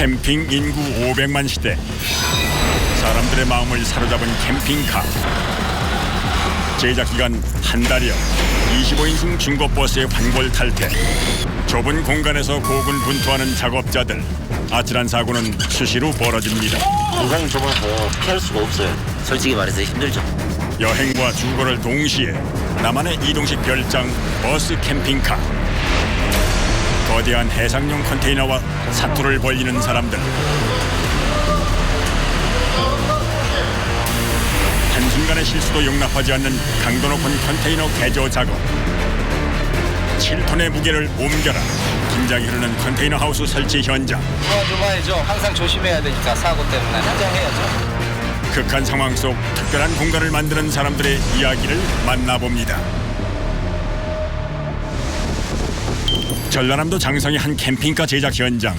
캠핑 인구 500만 시대, 사람들의 마음을 사로잡은 캠핑카. 제작 기간 한 달여, 25인승 중고버스의 환골 탈퇴. 좁은 공간에서 고군분투하는 작업자들. 아찔한 사고는 수시로 벌어집니다. 공간이 좁아서 피할 수가 없어요. 솔직히 말해서 힘들죠. 여행과 주거를 동시에 나만의 이동식 별장 버스 캠핑카. 거대한 해상용 컨테이너와 사투를 벌이는 사람들. 한순간의 실수도 용납하지 않는 강도 높은 컨테이너 개조 작업. 7톤의 무게를 옮겨라. 긴장이 흐르는 컨테이너 하우스 설치 현장. 도와줘봐야죠. 항상 조심해야 되니까 사고 때문에 현장해야죠. 극한 상황 속 특별한 공간을 만드는 사람들의 이야기를 만나봅니다. 전라남도 장성의 한 캠핑카 제작 현장.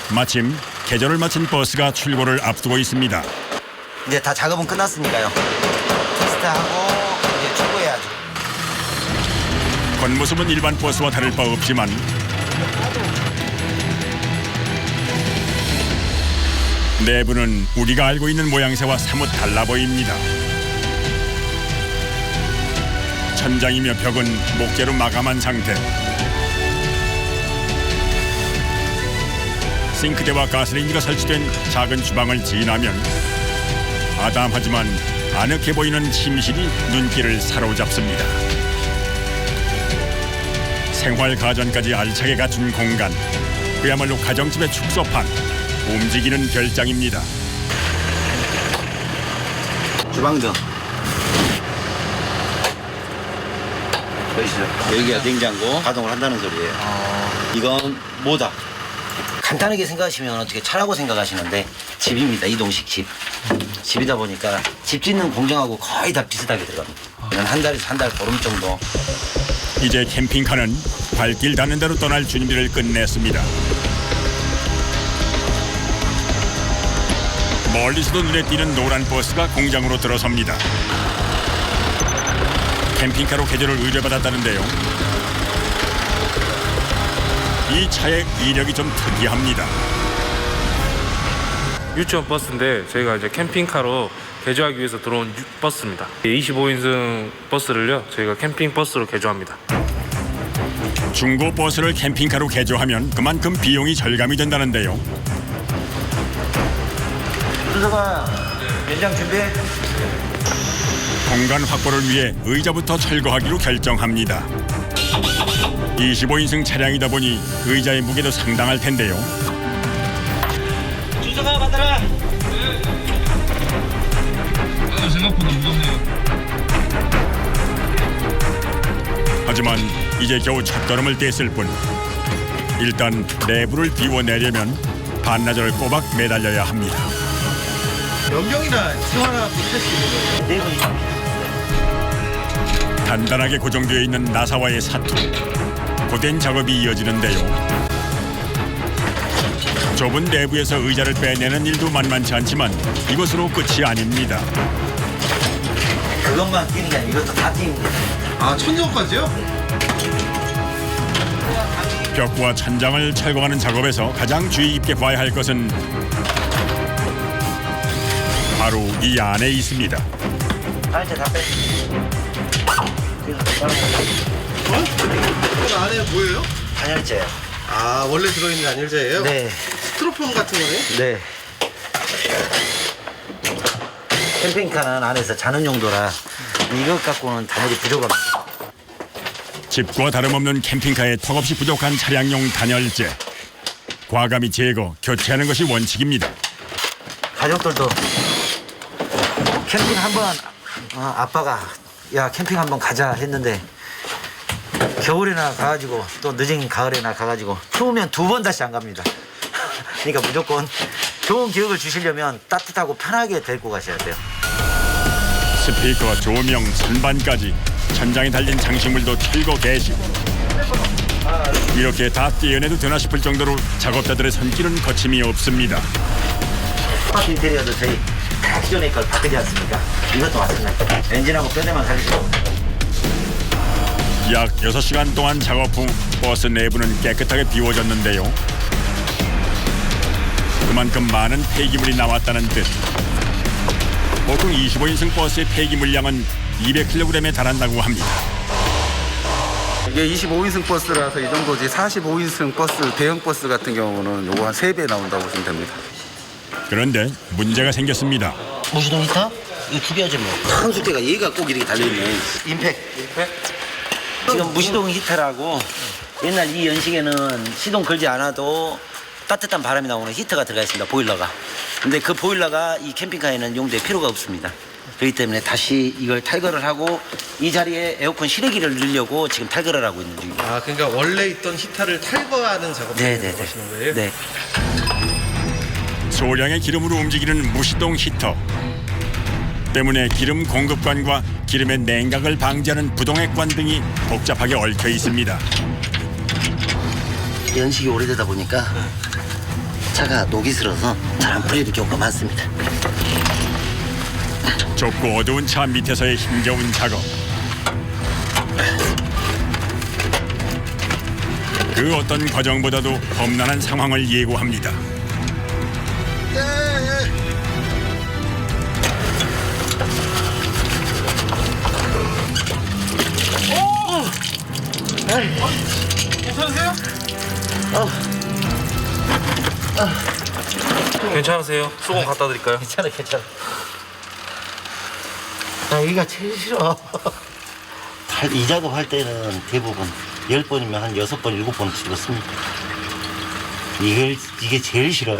마침 개조를 마친 버스가 출고를 앞두고 있습니다. 이제 다 작업은 끝났으니까요. 테스트하고 이제 출고해야죠. 겉모습은 일반 버스와 다를 바 없지만 내부는 우리가 알고 있는 모양새와 사뭇 달라 보입니다. 천장이며 벽은 목재로 마감한 상태. 싱크대와 가스레인지가 설치된 작은 주방을 지나면 아담하지만 아늑해 보이는 침실이 눈길을 사로잡습니다. 생활 가전까지 알차게 갖춘 공간. 그야말로 가정집의 축소판. 움직이는 별장입니다. 주방등. 보이시죠? 여기가 냉장고 가동을 한다는 소리예요. 이건 모다. 간단하게 생각하시면 어떻게 차라고 생각하시는데 집입니다. 이동식 집. 집이다 보니까 집 짓는 공정하고 거의 다 비슷하게 들어갑니다. 한 달에서 한 달 보름 정도. 이제 캠핑카는 발길 닿는 대로 떠날 준비를 끝냈습니다. 멀리서도 눈에 띄는 노란 버스가 공장으로 들어섭니다. 캠핑카로 개조를 의뢰받았다는데요. 이 차의 이력이 좀 특이합니다. 유치원 버스인데 저희가 이제 캠핑카로 개조하기 위해서 들어온 버스입니다. 25인승 버스를요, 저희가 캠핑 버스로 개조합니다. 중고 버스를 캠핑카로 개조하면 그만큼 비용이 절감이 된다는데요. 순서가 연장 준비해. 공간 확보를 위해 의자부터 철거하기로 결정합니다. 25인승 차량이다 보니 의자의 무게도 상당할 텐데요. 순서가 받아라. 생각보다 무겁네요. 하지만 이제 겨우 첫걸음을 뗐을 뿐. 일단 내부를 비워내려면 반나절 꼬박 매달려야 합니다. 몇 명이나 생활하고 있을 수 있는 거예요? 네 분이. 단단하게 고정되어 있는 나사와의 사투. 고된 작업이 이어지는데요. 좁은 내부에서 의자를 빼내는 일도 만만치 않지만 이것으로 끝이 아닙니다. 그것만 뛰는 게 아니고 이것도 다 뛰는 거예요. 아, 천정까지요? 벽과 천장을 철거하는 작업에서 가장 주의 깊게 봐야 할 것은 바로 이 안에 있습니다. 이제 다 빼. 그 안에 뭐예요? 단열재요. 아, 원래 들어있는 단열재예요? 네. 스티로폼 같은 거네? 네. 캠핑카는 안에서 자는 용도라 이것 갖고는 단열이 부족합니다. 집과 다름없는 캠핑카에 턱없이 부족한 차량용 단열재. 과감히 제거, 교체하는 것이 원칙입니다. 가족들도 캠핑 한번 아빠가 야 캠핑 한번 가자 했는데 겨울에나 가가지고 또 늦은 가을에나 가가지고 추우면 2번 다시 안 갑니다. 그러니까 무조건 좋은 기억을 주시려면 따뜻하고 편하게 데리고 가셔야 돼요. 스피커, 조명, 선반까지 천장에 달린 장식물도 철거 개시. 이렇게 다 떼어내도 되나 싶을 정도로 작업자들의 손길은 거침이 없습니다. 스마트 인테리어도 저희 다 기존의 걸 바꾸지 않습니까? 이것도 마찬가지. 엔진하고 뼈대만 살리시고. 약 6시간 동안 작업 후 버스 내부는 깨끗하게 비워졌는데요. 그만큼 많은 폐기물이 나왔다는 뜻. 보통 25인승 버스의 폐기물량은 200kg에 달한다고 합니다. 이게 25인승 버스라서 이 정도지 45인승 버스, 대형 버스 같은 경우는 요거 한 3배 나온다고 보시면 됩니다. 그런데 문제가 생겼습니다. 무시동 히터? 이거 죽여야지 뭐. 한숫대가 얘가 꼭 이렇게 달려있네. 임팩. 지금 무시동 히터라고 옛날 이 연식에는 시동 걸지 않아도 따뜻한 바람이 나오는 히터가 들어가 있습니다. 보일러가. 근데 그 보일러가 이 캠핑카에는 용도에 필요가 없습니다. 그렇기 때문에 다시 이걸 탈거를 하고 이 자리에 에어컨 실외기를 넣으려고 지금 탈거를 하고 있는 중입니다. 아, 그러니까 원래 있던 히터를 탈거하는 작업을 하시는 거예요? 네. 소량의 기름으로 움직이는 무시동 히터 때문에 기름 공급관과 기름의 냉각을 방지하는 부동액관 등이 복잡하게 얽혀 있습니다. 연식이 오래되다 보니까 차가 녹이 슬어서 잘 안 풀리는 경우가 많습니다. 좁고 어두운 차 밑에서의 힘겨운 작업. 그 어떤 과정보다도 험난한 상황을 예고합니다. 괜찮으세요? 수건 갖다 드릴까요? 괜찮아. 나 여기가 제일 싫어. 이 작업할 때는 대부분 10번이면 한 6번, 7번 찍었습니다. 이게 제일 싫어요.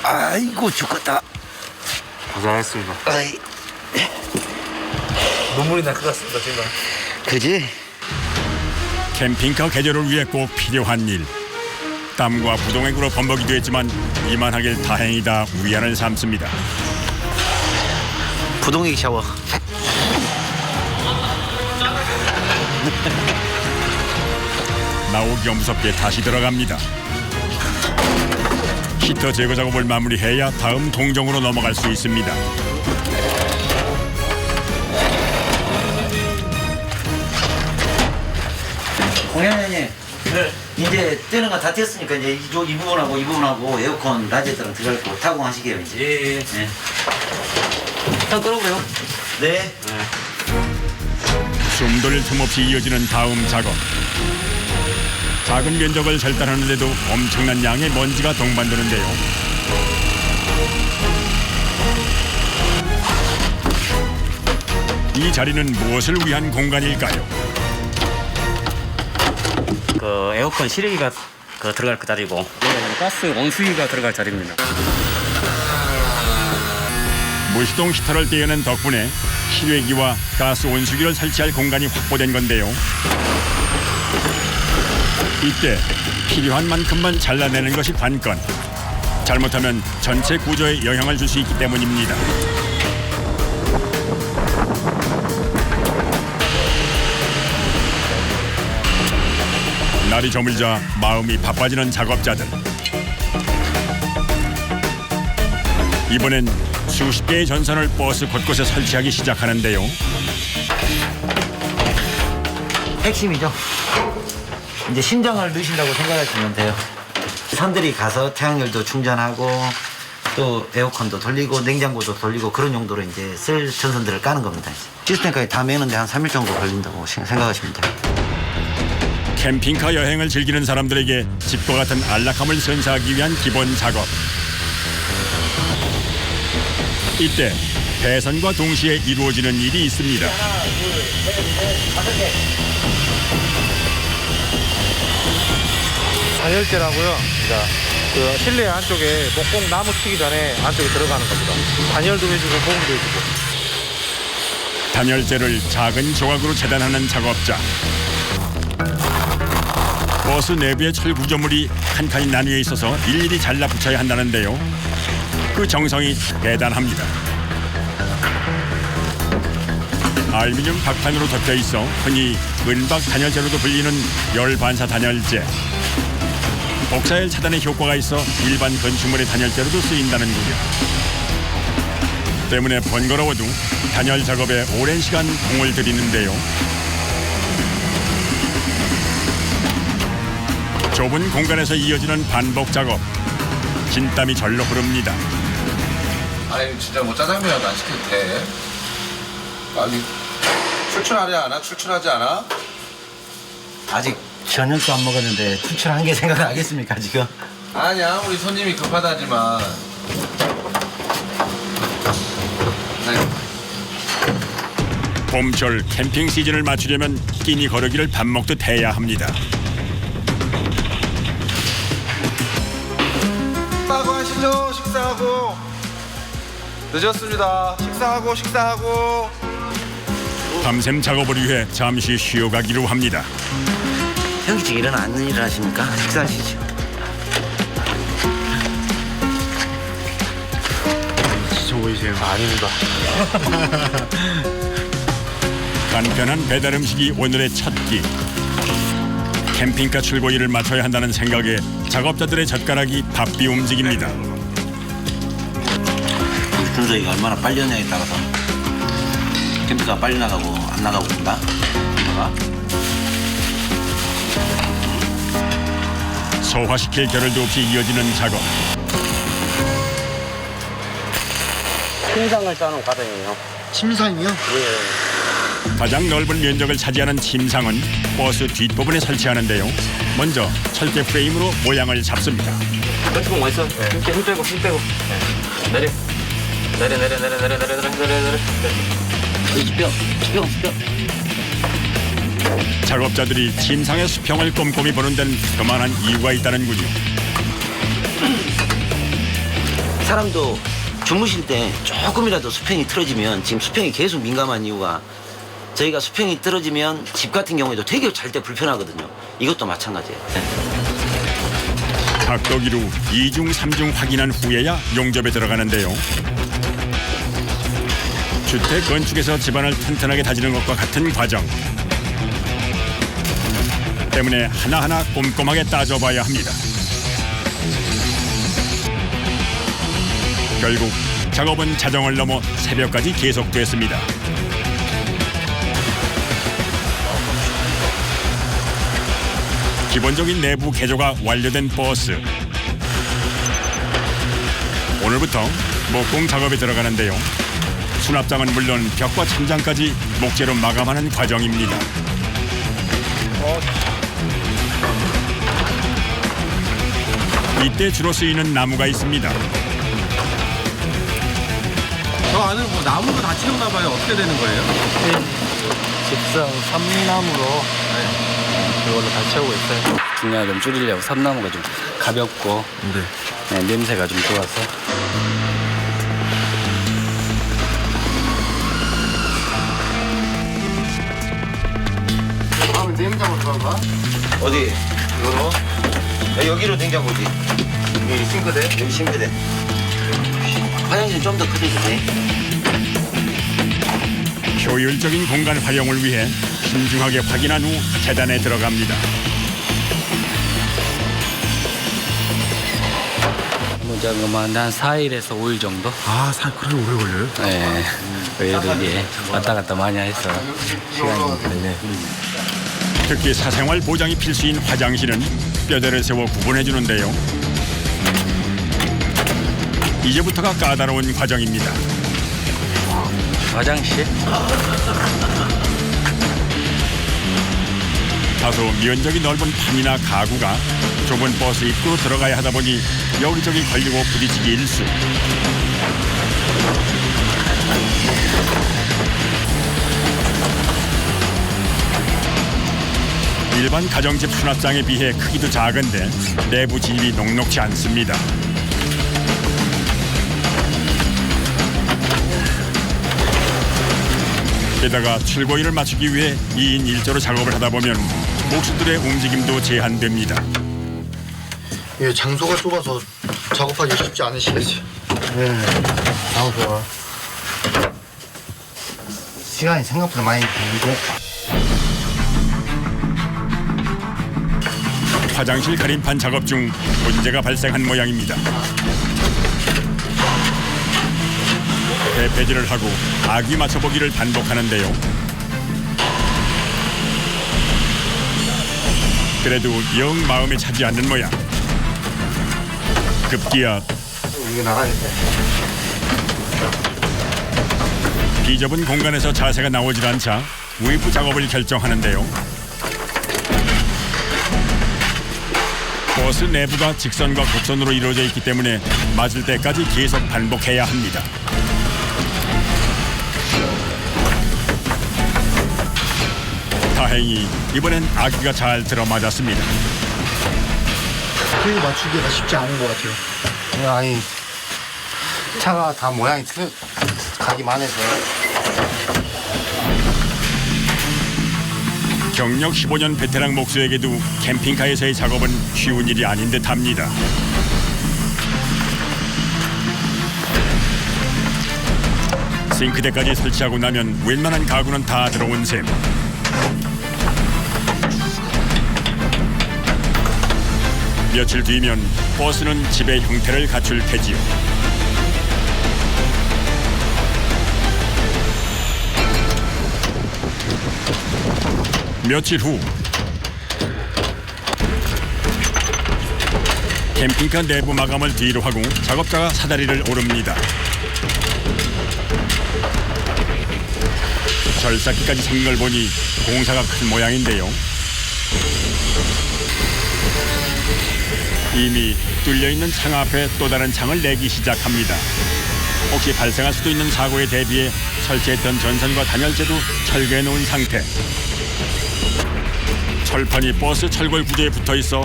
아이고 죽겠다. 고생하셨습니다. 아이, 눈물이 날 것 같습니다, 제가. 그지? 캠핑카 개조를 위해 꼭 필요한 일. 땀과 부동액으로 범벅이 됐지만 이만하길 다행이다 위안을 삼습니다. 부동액 샤워. 나오기가 무섭게 다시 들어갑니다. 히터 제거 작업을 마무리해야 다음 동정으로 넘어갈 수 있습니다. 공연장님, 이제 뜨는 거 다 뗐으니까 이제 이 부분하고 에어컨 라디에이터랑 들어갈 거 타공하시게요 이제. 예. 네. 일단 끌어보세요. 네. 숨돌 틈 없이 이어지는 다음 작업. 작은 면적을 절단하는데도 엄청난 양의 먼지가 동반되는데요. 이 자리는 무엇을 위한 공간일까요? 그 에어컨 실외기가 들어갈 그 자리고 가스 온수기가 들어갈 자리입니다. 무시동 히터를 떼어낸 덕분에 실외기와 가스 온수기를 설치할 공간이 확보된 건데요. 이때 필요한 만큼만 잘라내는 것이 관건. 잘못하면 전체 구조에 영향을 줄 수 있기 때문입니다. 날이 저물자 마음이 바빠지는 작업자들. 이번엔 수십 개의 전선을 버스 곳곳에 설치하기 시작하는데요. 핵심이죠. 이제 심장을 넣으신다고 생각하시면 돼요. 선들이 가서 태양열도 충전하고 또 에어컨도 돌리고 냉장고도 돌리고 그런 용도로 이제 쓸 전선들을 까는 겁니다. 시스템까지 다 매는데 한 3일 정도 걸린다고 생각하시면 돼요. 캠핑카 여행을 즐기는 사람들에게 집과 같은 안락함을 선사하기 위한 기본 작업. 이때 배선과 동시에 이루어지는 일이 있습니다. 단열재라고요. 그러니까 그 실내 안쪽에 목공 나무 튀기 전에 안쪽에 들어가는 겁니다. 단열도 해주고 보온도 해주고. 단열재를 작은 조각으로 재단하는 작업자. 버스 내부의 철 구조물이 칸칸이 나뉘어 있어서 일일이 잘라 붙여야 한다는데요. 그 정성이 대단합니다. 알루미늄 박판으로 덮여 있어 흔히 은박 단열재로도 불리는 열반사 단열재. 복사열 차단의 효과가 있어 일반 건축물의 단열재로도 쓰인다는군요. 때문에 번거로워도 단열 작업에 오랜 시간 공을 들이는데요. 좁은 공간에서 이어지는 반복 작업. 진땀이 절로 흐릅니다. 아니 진짜 뭐 짜장면이라도 안 시켜도 돼. 아니 출출하지 않아? 출출하지 않아? 아직 저녁도 안 먹었는데 출출한 게 생각나겠습니까 지금? 아니야 우리 손님이 급하다지만. 봄철 캠핑 시즌을 맞추려면 끼니 거르기를 밥 먹듯 해야 합니다. 식사하고 하시죠. 식사하고. 늦었습니다. 식사하고. 밤샘 작업을 위해 잠시 쉬어가기로 합니다. 현기증 일어나는 일을 하십니까? 식사하시죠. 간편한 배달 음식이 오늘의 첫 끼. 캠핑카 출고일을 맞춰야 한다는 생각에 작업자들의 젓가락이 바삐 움직입니다. 준서이가 얼마나 빨리 오냐에 따라서 캠핑카 빨리 나가고 안 나가고 그런다. 소화시킬 겨를도 없이 이어지는 작업. 침상을 짜는 과정이에요. 침상이요? 가장 넓은 면적을 차지하는 침상은 버스 뒷부분에 설치하는데요. 먼저 철제 프레임으로 모양을 잡습니다. 멘트공 어딨어? 힘 빼고. 내려. 수평. 작업자들이 침상의 수평을 꼼꼼히 보는 데는 그만한 이유가 있다는군요. 사람도 주무실 때 조금이라도 수평이 틀어지면 지금 수평이 계속 민감한 이유가 저희가 수평이 떨어지면 집 같은 경우에도 되게 잘 때 불편하거든요. 이것도 마찬가지예요. 각도기로 2중, 3중 확인한 후에야 용접에 들어가는데요. 주택 건축에서 집안을 튼튼하게 다지는 것과 같은 과정. 때문에 하나하나 꼼꼼하게 따져봐야 합니다. 결국 작업은 자정을 넘어 새벽까지 계속됐습니다. 기본적인 내부 개조가 완료된 버스. 오늘부터 목공 작업에 들어가는데요. 수납장은 물론 벽과 천장까지 목재로 마감하는 과정입니다. 이때 주로 쓰이는 나무가 있습니다. 저 안에 뭐 나무가 다 채웠나 봐요. 어떻게 되는 거예요? 집상 삼나무로 이걸로 다 채우고 있어요. 중량을 좀 줄이려고 삼나무가 좀 가볍고 냄새가 좀 좋아서. 다음은 냉장고 들어가. 어디? 이거로? 여기로 냉장고지. 여기 싱크대? 여기 싱크대. 화장실 좀 더 크게. 효율적인 공간 활용을 위해 신중하게 확인한 후 재단에 들어갑니다. 무작위만 한 4일에서 5일 정도? 그래 오래 걸려요? 네. 그래도 이게 왔다 갔다 많이 해서 시간이 걸려요. 특히 사생활 보장이 필수인 화장실은 뼈대를 세워 구분해 주는데요. 이제부터가 까다로운 과정입니다. 화장실? 다소 면적이 넓은 판이나 가구가 좁은 버스 입구로 들어가야 하다 보니 여기저기 걸리고 부딪히기 일쑤. 일반 가정집 수납장에 비해 크기도 작은데 내부 진입이 녹록지 않습니다. 게다가 출고일을 맞추기 위해 2인 1조로 작업을 하다 보면 목수들의 움직임도 제한됩니다. 예, 장소가 좁아서 작업하기 쉽지 않으시겠어요. 네, 너무 좋아. 시간이 생각보다 많이 드는데. 화장실 가림판 작업 중 문제가 발생한 모양입니다. 배폐질을 하고 아기 맞춰보기를 반복하는데요. 그래도 영 마음에 차지 않는 모양. 급기야 이거 나가겠다. 비좁은 공간에서 자세가 나오질 않자 웨이프 작업을 결정하는데요. 버스 내부가 직선과 곡선으로 이루어져 있기 때문에 맞을 때까지 계속 반복해야 합니다. 다행히 이번엔 아기가 잘 들어맞았습니다. 크게 맞추기가 쉽지 않은 것 같아요. 아니 차가 다 모양이 가기만 해서. 경력 15년 베테랑 목수에게도 캠핑카에서의 작업은 쉬운 일이 아닌 듯합니다. 싱크대까지 설치하고 나면 웬만한 가구는 다 들어온 셈. 며칠 뒤면 버스는 집의 형태를 갖출 테지요. 며칠 후 캠핑카 내부 마감을 뒤로 하고 작업자가 사다리를 오릅니다. 절삭기까지 생긴 걸 보니 공사가 큰 모양인데요. 이미 뚫려있는 창 앞에 또 다른 창을 내기 시작합니다. 혹시 발생할 수도 있는 사고에 대비해 설치했던 전선과 단열재도 철거해 놓은 상태. 철판이 버스 철골 구조에 붙어 있어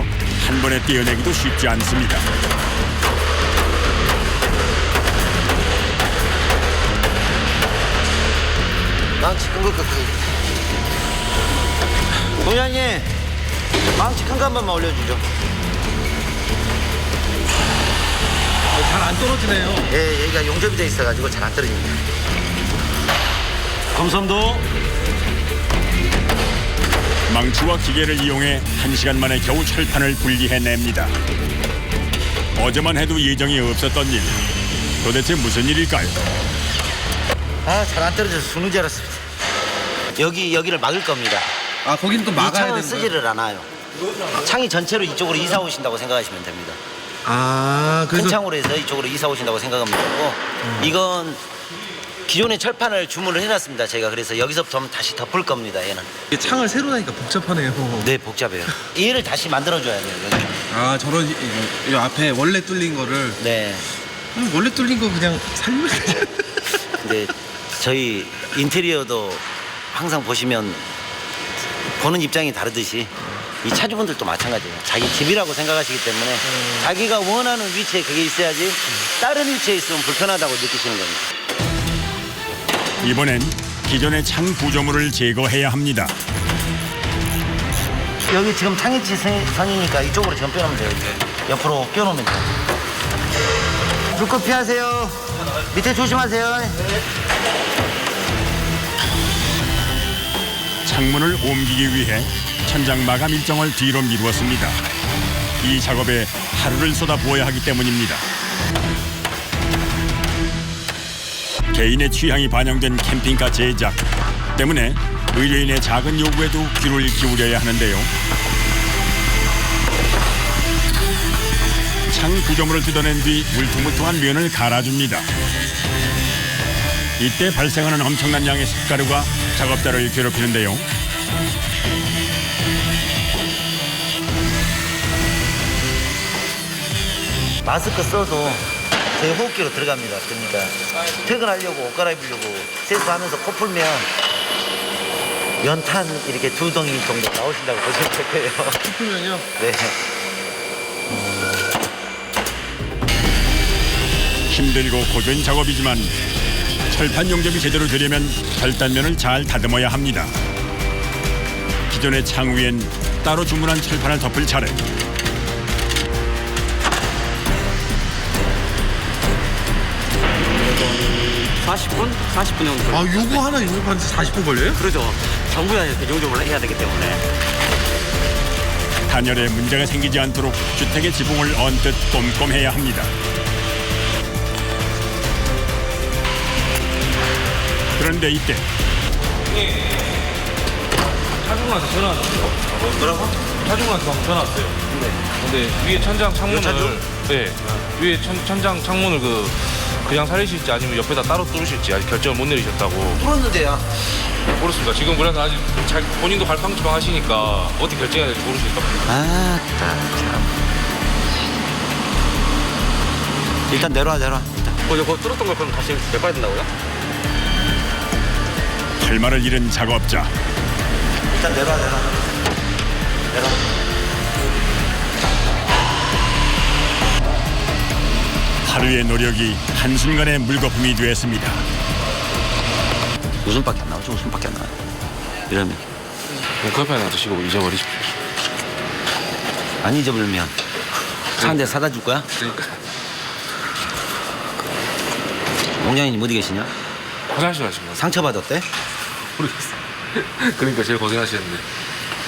한 번에 떼어내기도 쉽지 않습니다. 망치 큰 거 깎기. 부장님, 망치 큰 거 한 번만 올려주죠. 잘 안 떨어지네요. 예, 여기가 용접이 돼 있어가지고 잘 안 떨어집니다. 검선도 망치와 기계를 이용해 1시간 만에 겨우 철판을 분리해냅니다. 어제만 해도 예정이 없었던 일. 도대체 무슨 일일까요? 아, 잘 안 떨어져서 죽는 줄 알았습니다. 여기를 막을 겁니다. 아, 거기는 또 이 막아야 창은 되는 거예요? 쓰지를 않아요. 창이 전체로 이쪽으로 이사 오신다고 생각하시면 됩니다. 아, 큰 창으로 해서 이쪽으로 이사 오신다고 생각하면 되고, 이건 기존의 철판을 주문을 해놨습니다. 제가 그래서 여기서부터 다시 덮을 겁니다. 얘는. 이게 창을 새로 나니까 복잡하네요. 네, 복잡해요. 얘를 다시 만들어줘야 돼요. 여기. 아, 저런 이 앞에 원래 뚫린 거를 네. 원래 뚫린 거 그냥 살리면 되잖아요. 근데 저희 인테리어도 항상 보시면 보는 입장이 다르듯이 이 차주분들도 마찬가지예요. 자기 집이라고 생각하시기 때문에 자기가 원하는 위치에 그게 있어야지 다른 위치에 있으면 불편하다고 느끼시는 겁니다. 이번엔 기존의 창 구조물을 제거해야 합니다. 여기 지금 창의치 선이니까 이쪽으로 지금 빼놓으면 돼요. 이렇게. 옆으로 껴놓으면 돼요. 불꽃 피하세요. 밑에 조심하세요. 창문을 옮기기 위해 천장 마감 일정을 뒤로 미루었습니다. 이 작업에 하루를 쏟아부어야 하기 때문입니다. 개인의 취향이 반영된 캠핑카 제작 때문에 의뢰인의 작은 요구에도 귀를 기울여야 하는데요. 창 구조물을 뜯어낸 뒤 울퉁불퉁한 면을 갈아줍니다. 이때 발생하는 엄청난 양의 습가루가 작업자를 괴롭히는데요. 마스크 써도 제 호흡기로 들어갑니다. 그러니까 퇴근하려고 옷 갈아입으려고 세수하면서 코 풀면 연탄 이렇게 2덩이 정도 나오신다고 보시면 될 거예요. 코 풀면요? 네. 힘들고 고된 작업이지만 철판 용접이 제대로 되려면 절단면을 잘 다듬어야 합니다. 기존의 창 위엔 따로 주문한 철판을 덮을 차례. 40분? 40분 정도. 아, 요거 하나 용접하는데 40분 걸려요? 그러죠. 전부 다 이렇게 용접을 해야 되기 때문에. 단열에 문제가 생기지 않도록 주택의 지붕을 언뜻 꼼꼼해야 합니다. 그런데 이때 차주분한테 전화 왔어요. 뭐라고? 차주분한테 한번 전화 왔어요. 근데 위에 천장 창문을 네 위에 천장 창문을 그냥 살리실지 아니면 옆에다 따로 뚫으실지 아직 결정을 못 내리셨다고. 풀었는데요. 모르겠습니다. 지금 그래서 아직 잘 본인도 갈팡질팡 하시니까 어떻게 결정해야 될지 모르실 겁니다. 참. 일단 내려와. 일단. 이거 뚫었던 걸 그럼 다시 내봐야 된다고요? 할 말을 잃은 작업자. 일단 내려와. 하루의 노력이 한순간에 물거품이 되었습니다. 웃음밖에 안 나오죠. 웃음밖에 안 나와요. 이러면 커피 하나 드시고 잊어버리십시오. 안 잊어버리면 차 한 대 사다 줄 거야? 그러니까 농장님 어디 계시냐? 화장실 하시면 상처 받았대? 모르겠어요. 그러니까 제일 고생하시는데.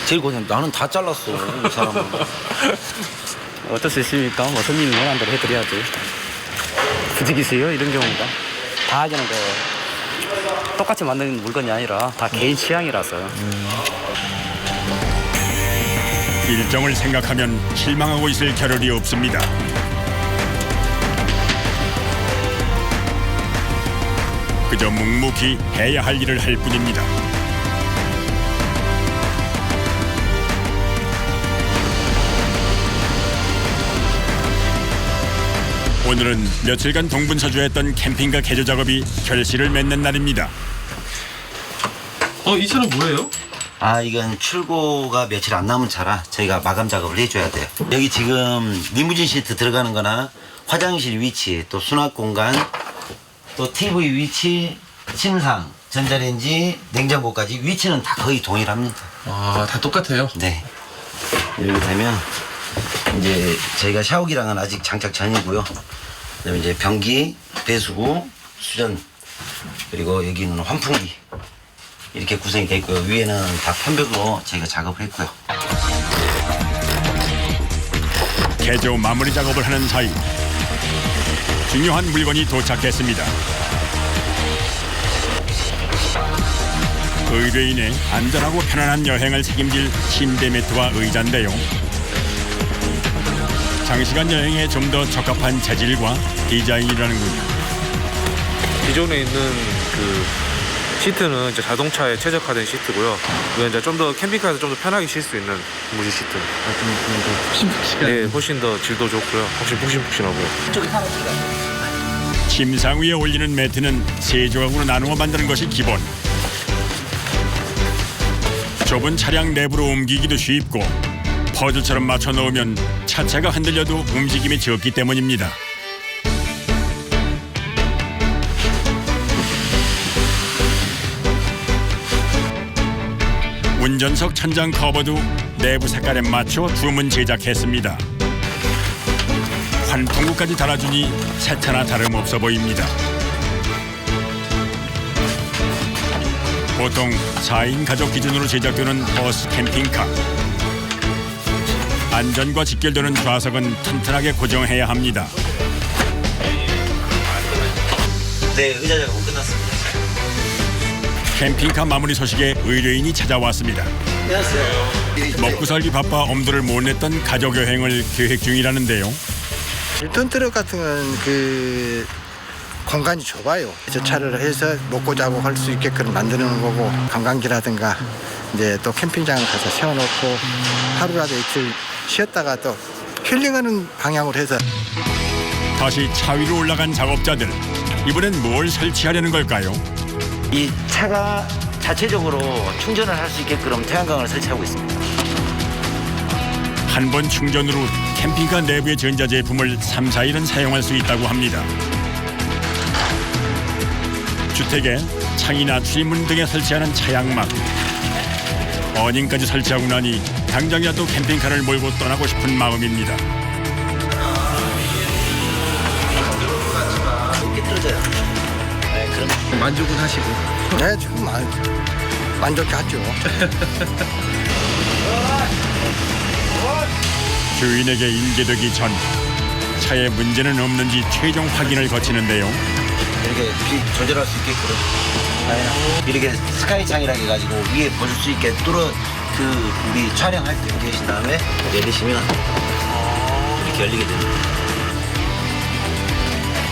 제일 고생. 나는 다 잘랐어. 이 사람은. 어쩔 수 있습니까? 뭐 손님이 원하는 대로 해드려야지. 부지기세요 이런 경우가. 다 그냥 똑같이 만든 물건이 아니라 다 개인 취향이라서요. 일정을 생각하면 실망하고 있을 겨를이 없습니다. 그저 묵묵히 해야 할 일을 할 뿐입니다. 오늘은 며칠간 동분서주했던 캠핑카 개조 작업이 결실을 맺는 날입니다. 이 차는 뭐예요? 이건 출고가 며칠 안 남은 차라 저희가 마감 작업을 해줘야 돼요. 여기 지금 리무진 시트 들어가는 거나 화장실 위치, 또 수납 공간, 또 TV 위치, 침상, 전자레인지, 냉장고까지 위치는 다 거의 동일합니다. 다 똑같아요? 네. 이렇게 되면 이제 저희가 샤워기랑은 아직 장착 전이고요. 그다음에 이제 변기, 배수구, 수전, 그리고 여기는 환풍기 이렇게 구성이 되어 있고요. 위에는 다 편백으로 저희가 작업을 했고요. 개조 마무리 작업을 하는 사이 중요한 물건이 도착했습니다. 의뢰인의 안전하고 편안한 여행을 책임질 침대 매트와 의자인데요. 장시간 여행에 좀 더 적합한 재질과 디자인이라는군요. 기존에 있는 그 시트는 이제 자동차에 최적화된 시트고요. 이건 이제 좀 더 캠핑카에서 좀 더 편하게 쉴 수 있는 무지 시트. 네, 훨씬 더 질도 좋고요. 확실히 푹신푹신하고요. 침상 위에 올리는 매트는 세 조각으로 나누어 만드는 것이 기본. 좁은 차량 내부로 옮기기도 쉽고 퍼즐처럼 맞춰 놓으면 차체가 흔들려도 움직임이 적기 때문입니다. 운전석 천장 커버도 내부 색깔에 맞춰 주문 제작했습니다. 환풍구까지 달아주니 새 차나 다름없어 보입니다. 보통 4인 가족 기준으로 제작되는 버스 캠핑카. 안전과 직결되는 좌석은 튼튼하게 고정해야 합니다. 네, 의자 작업 끝났습니다. 캠핑카 마무리 소식에 의뢰인이 찾아왔습니다. 안녕하세요. 먹고 살기 바빠 엄두를 못 냈던 가족 여행을 계획 중이라는데요. 1톤 트럭 같은 건 공간이 좁아요. 주차를 해서 먹고 자고 할 수 있게끔 만드는 거고, 관광지라든가 이제 또 캠핑장을 가서 세워놓고 하루라도 이틀 쉬었다가 또 힐링하는 방향으로 해서. 다시 차 위로 올라간 작업자들. 이번엔 뭘 설치하려는 걸까요? 이 차가 자체적으로 충전을 할 수 있게끔 태양광을 설치하고 있습니다. 한 번 충전으로 캠핑카 내부의 전자제품을 3, 4일은 사용할 수 있다고 합니다. 주택에 창이나 출입문 등에 설치하는 차양막. 어닝까지 설치하고 나니 당장이라도 캠핑카를 몰고 떠나고 싶은 마음입니다. 이렇게 틀어져요. 네, 그럼 만족은 하시고. 네, 좀 만족하죠. 주인에게 인계되기 전 차에 문제는 없는지 최종 확인을 거치는데요. 이렇게 빛 조절할 수 있게끔 이렇게 스카이 창이라 해가지고 위에 볼 수 있게 그 우리 촬영할 때 계신 다음에 내리시면 이렇게 열리게 됩니다.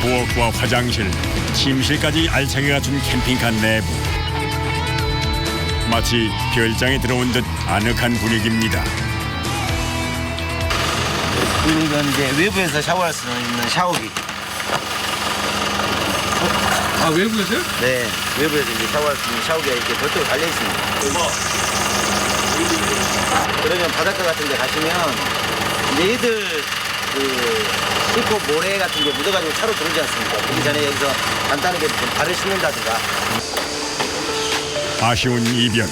부엌과 화장실, 침실까지 알차게 갖춘 캠핑카 내부. 마치 별장에 들어온 듯 아늑한 분위기입니다. 그리고 이제 외부에서 샤워할 수 있는 샤워기. 아 외부에서요? 네, 외부에서 이제 샤워할 수 있는 샤워기가 이렇게 별도로 달려 있습니다. 그러면 바닷가 같은 데 가시면 얘들 그 씻고 모래 같은 게 묻어가지고 차로 들어오지 않습니까? 그기 전에 여기서 간단하게 좀 발을 씻는다든가. 아쉬운 이별.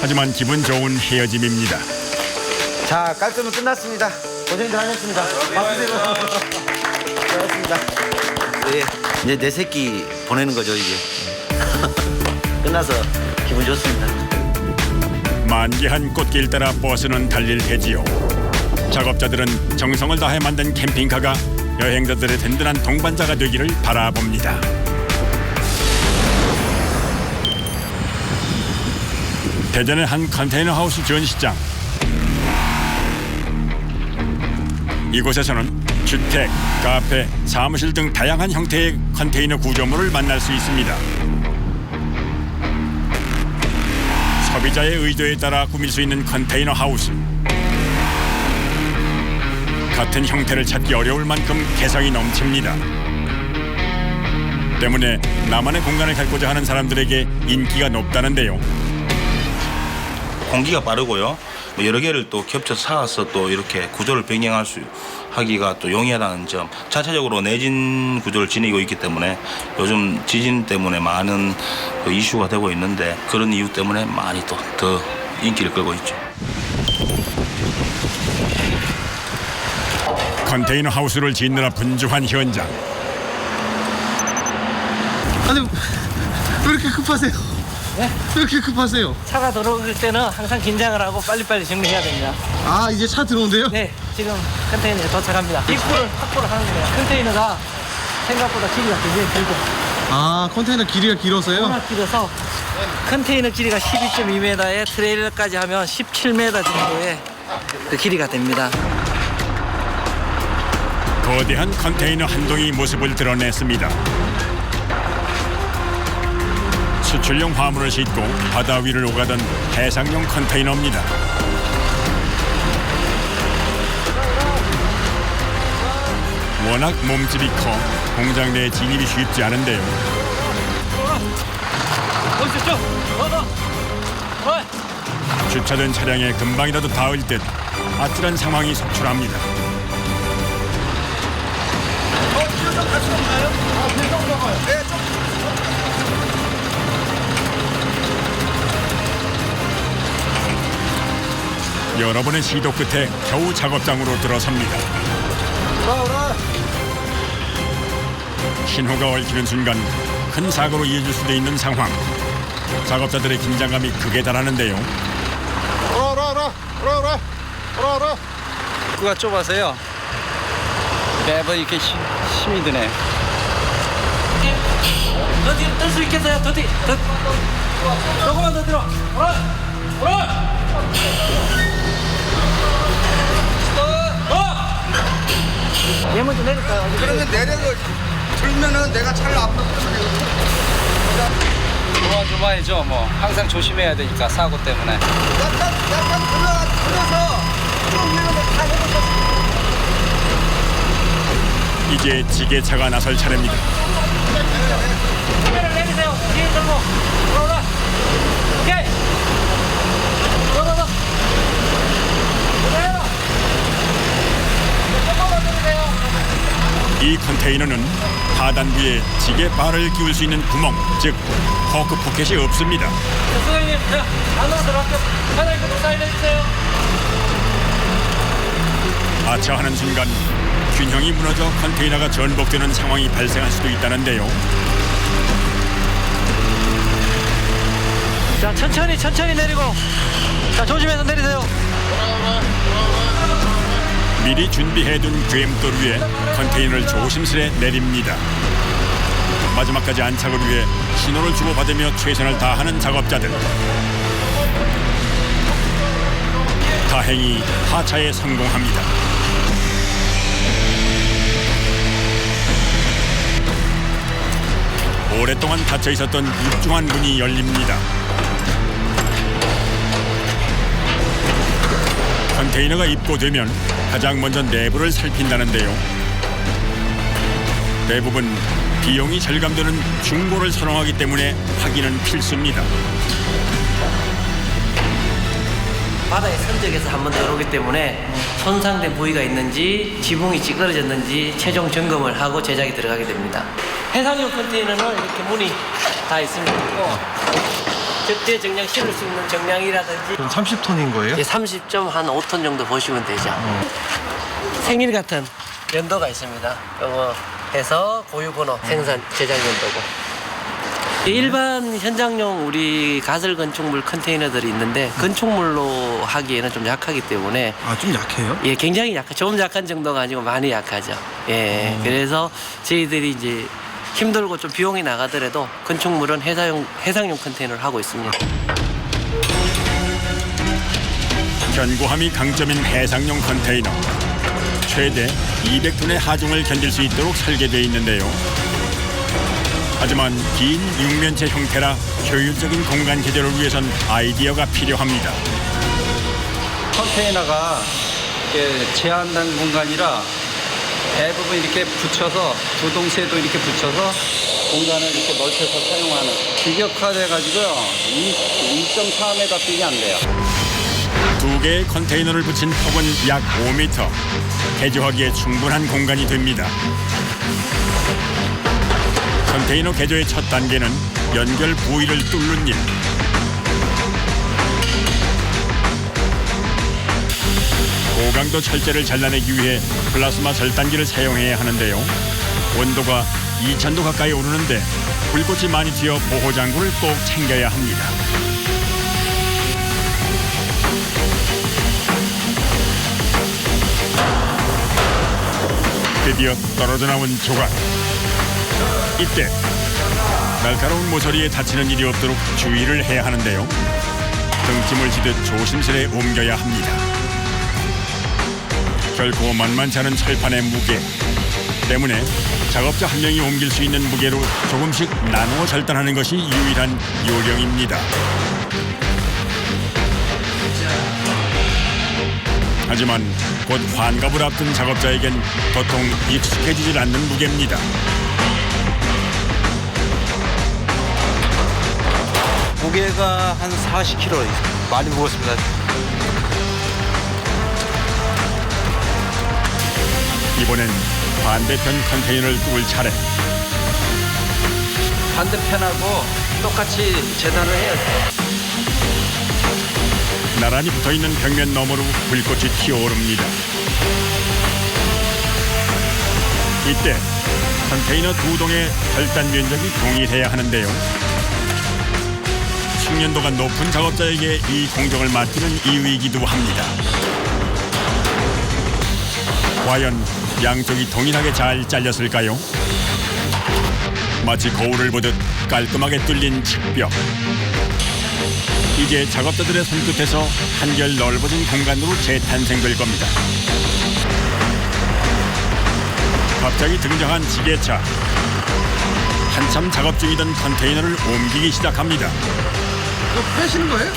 하지만 기분 좋은 헤어짐입니다. 자, 깔끔히 끝났습니다. 고생들 하셨습니다. 바쁘세요. 고맙습니다. 네, 이제 내 새끼 보내는 거죠, 이제. 끝나서 기분 좋습니다. 만개한 꽃길 따라 버스는 달릴 테지요. 작업자들은 정성을 다해 만든 캠핑카가 여행자들의 든든한 동반자가 되기를 바라봅니다. 대전의 한 컨테이너 하우스 전시장. 이곳에서는 주택, 카페, 사무실 등 다양한 형태의 컨테이너 구조물을 만날 수 있습니다. 소비자의 의도에 따라 꾸밀 수 있는 컨테이너 하우스. 같은 형태를 찾기 어려울 만큼 개성이 넘칩니다. 때문에 나만의 공간을 갖고자 하는 사람들에게 인기가 높다는데요. 공기가 빠르고요. 여러 개를 또 겹쳐서 쌓아서 또 이렇게 구조를 변경할 수 하기가 또 용이하다는 점. 자체적으로 내진 구조를 지니고 있기 때문에 요즘 지진 때문에 많은 그 이슈가 되고 있는데 그런 이유 때문에 많이 또 더 인기를 끌고 있죠. 컨테이너 하우스를 짓느라 분주한 현장. 아니 왜 이렇게 급하세요? 네? 왜 이렇게 급하세요? 차가 들어올 때는 항상 긴장을 하고 빨리빨리 정리해야 됩니다. 아 이제 차 들어온대요? 네, 지금 컨테이너에 도착합니다. 입구를 확보를 하는 거예요. 컨테이너가 생각보다 길이가 굉장히 길고 아 컨테이너 길이가 길어서요? 워낙 길어서 컨테이너 길이가 12.2m에 트레일러까지 하면 17m 정도의 그 길이가 됩니다. 거대한 컨테이너 한 동이 모습을 드러냈습니다. 수출용 화물을 싣고 바다 위를 오가던 해상용 컨테이너입니다. 워낙 몸집이 커 공장 내 진입이 쉽지 않은데요. 주차된 차량에 금방이라도 닿을 듯 아찔한 상황이 속출합니다. 여러 번의 시도 끝에 겨우 작업장으로 들어섭니다. 신호가 얽히는 순간 큰 사고로 이어질 수도 있는 상황. 작업자들의 긴장감이 극에 달하는데요. 입구가 좁아서요. 매번 이렇게 힘이 드네. 더 뒤로 뜰 수 있겠어요? 더 뒤, 조금만 더 뒤로. 얘 먼저 내릴까요? 그러면 내려서 들면은 내가 차를 앞으로 도와줘봐야죠. 뭐 항상 조심해야 되니까 사고 때문에. 약간 들어서 좀 위로 다 해보자. 이제 지게차가 나설 차례입니다. 카메라 내리세요. 뒤에 들고. 올라오라. 오케이. 더. 이 컨테이너는 하단부에 지게 발을 끼울 수 있는 구멍, 즉 포크 포켓이 없습니다. 선생님, 안으로 들어갈게요. 사장님, 좀 사인해주세요. 아차하는 순간 균형이 무너져 컨테이너가 전복되는 상황이 발생할 수도 있다는데요. 자, 천천히 내리고. 자, 조심해서 내리세요. 미리 준비해둔 궤ем돌 위에 컨테이너를 조심스레 내립니다. 마지막까지 안착을 위해 신호를 주고받으며 최선을 다하는 작업자들. 다행히 하차에 성공합니다. 오랫동안 닫혀 있었던 육중한 문이 열립니다. 컨테이너가 입고되면 가장 먼저 내부를 살핀다는데요. 대부분 비용이 절감되는 중고를 선호하기 때문에 확인은 필수입니다. 바다에 선적해서 한 번 들어오기 때문에 손상된 부위가 있는지 지붕이 찌그러졌는지 최종 점검을 하고 제작이 들어가게 됩니다. 해상용 컨테이너는 이렇게 문이 다 있습니다. 적재 정량 실을 수 있는 정량이라든지. 그럼 30톤인 거예요? 예, 30.5톤 정도 보시면 되죠. 생일 같은 연도가 있습니다. 이거 해서 고유번호 생산 제작 연도고. 일반 현장용 우리 가설 건축물 컨테이너들이 있는데 건축물로 하기에는 좀 약하기 때문에. 아, 좀 약해요? 예, 굉장히 좀 약한 정도가 아니고 많이 약하죠. 예, 그래서 저희들이 이제 힘들고 좀 비용이 나가더라도 건축물은 해상용 컨테이너를 하고 있습니다. 견고함이 강점인 해상용 컨테이너. 최대 200톤의 하중을 견딜 수 있도록 설계되어 있는데요. 하지만 긴 육면체 형태라 효율적인 공간 개조를 위해선 아이디어가 필요합니다. 컨테이너가 이렇게 제한된 공간이라 대부분 이렇게 붙여서 두 동시에도 이렇게 붙여서 공간을 이렇게 넓혀서 사용하는 규격화돼 가지고요 2.4m 빙이 안 돼요. 두 개의 컨테이너를 붙인 폭은 약 5m. 개조하기에 충분한 공간이 됩니다. 컨테이너 개조의 첫 단계는 연결 부위를 뚫는 일. 고강도 철제를 잘라내기 위해 플라스마 절단기를 사용해야 하는데요. 온도가 2000도 가까이 오르는데 불꽃이 많이 튀어 보호장구를 꼭 챙겨야 합니다. 드디어 떨어져 나온 조각. 이때 날카로운 모서리에 다치는 일이 없도록 주의를 해야 하는데요. 등짐을 지듯 조심스레 옮겨야 합니다. 결코 만만치 않은 철판의 무게 때문에 작업자 한 명이 옮길 수 있는 무게로 조금씩 나누어 절단하는 것이 유일한 요령입니다. 하지만 곧 환갑을 앞둔 작업자에겐 도통 익숙해지질 않는 무게입니다. 무게가 한 40kg 많이 무겁습니다. 이번엔 반대편 컨테이너를 뚫을 차례. 반대편하고 똑같이 재단을 해야 돼요. 나란히 붙어있는 벽면 너머로 불꽃이 튀어오릅니다. 이때 컨테이너 두 동의 절단 면적이 동일해야 하는데요. 숙련도가 높은 작업자에게 이 공정을 맡기는 이유이기도 합니다. 과연 양쪽이 동일하게 잘 잘렸을까요? 마치 거울을 보듯 깔끔하게 뚫린 측벽. 이제 작업자들의 손끝에서 한결 넓어진 공간으로 재탄생될 겁니다. 갑자기 등장한 지게차. 한참 작업 중이던 컨테이너를 옮기기 시작합니다. 이거 빼시는 거예요?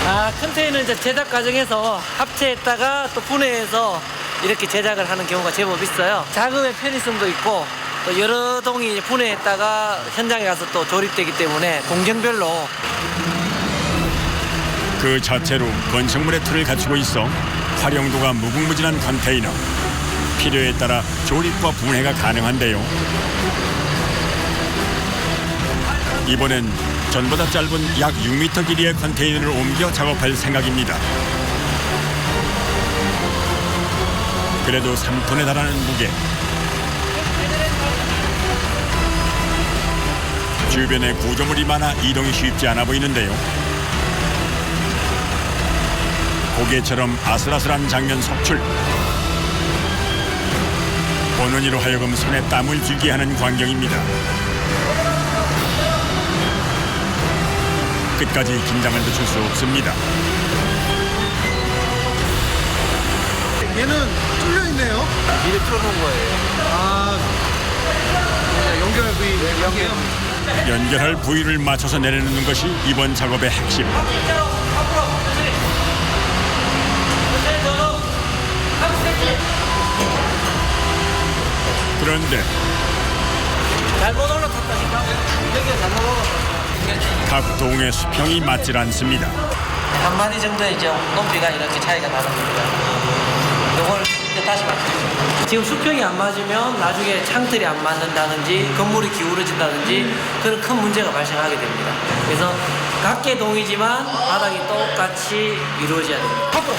아, 컨테이너 이제 제작 과정에서 합체했다가 또 분해해서 이렇게 제작을 하는 경우가 제법 있어요. 작업의 편의성도 있고 또 여러 동이 분해했다가 현장에 가서 또 조립되기 때문에 공정별로. 그 자체로 건축물의 틀을 갖추고 있어 활용도가 무궁무진한 컨테이너. 필요에 따라 조립과 분해가 가능한데요. 이번엔 전보다 짧은 약 6m 길이의 컨테이너를 옮겨 작업할 생각입니다. 그래도 3톤에 달하는 무게. 주변에 구조물이 많아 이동이 쉽지 않아 보이는데요. 고개처럼 아슬아슬한 장면 속출. 보는 이로 하여금 손에 땀을 쥐게 하는 광경입니다. 끝까지 긴장을 늦출 수 없습니다. 얘는 뚫려 있네요. 미리 틀어놓은 거예요. 아, 연결 부위. 연결할 부위를 맞춰서 내려놓는 것이 이번 작업의 핵심. 그런데 잘못 올라탔다니까. 여기가 잘못 올라탔다. 각 동의 수평이 맞질 않습니다. 한 마디 정도의 이제 높이가 이렇게 차이가 나는 겁니다. 요걸 이제 다시 맞춰주세요. 지금 수평이 안 맞으면 나중에 창틀이 안 맞는다든지 건물이 기울어진다든지 그런 큰 문제가 발생하게 됩니다. 그래서 각계 동이지만 바닥이 똑같이 이루어져야 됩니다. 앞으로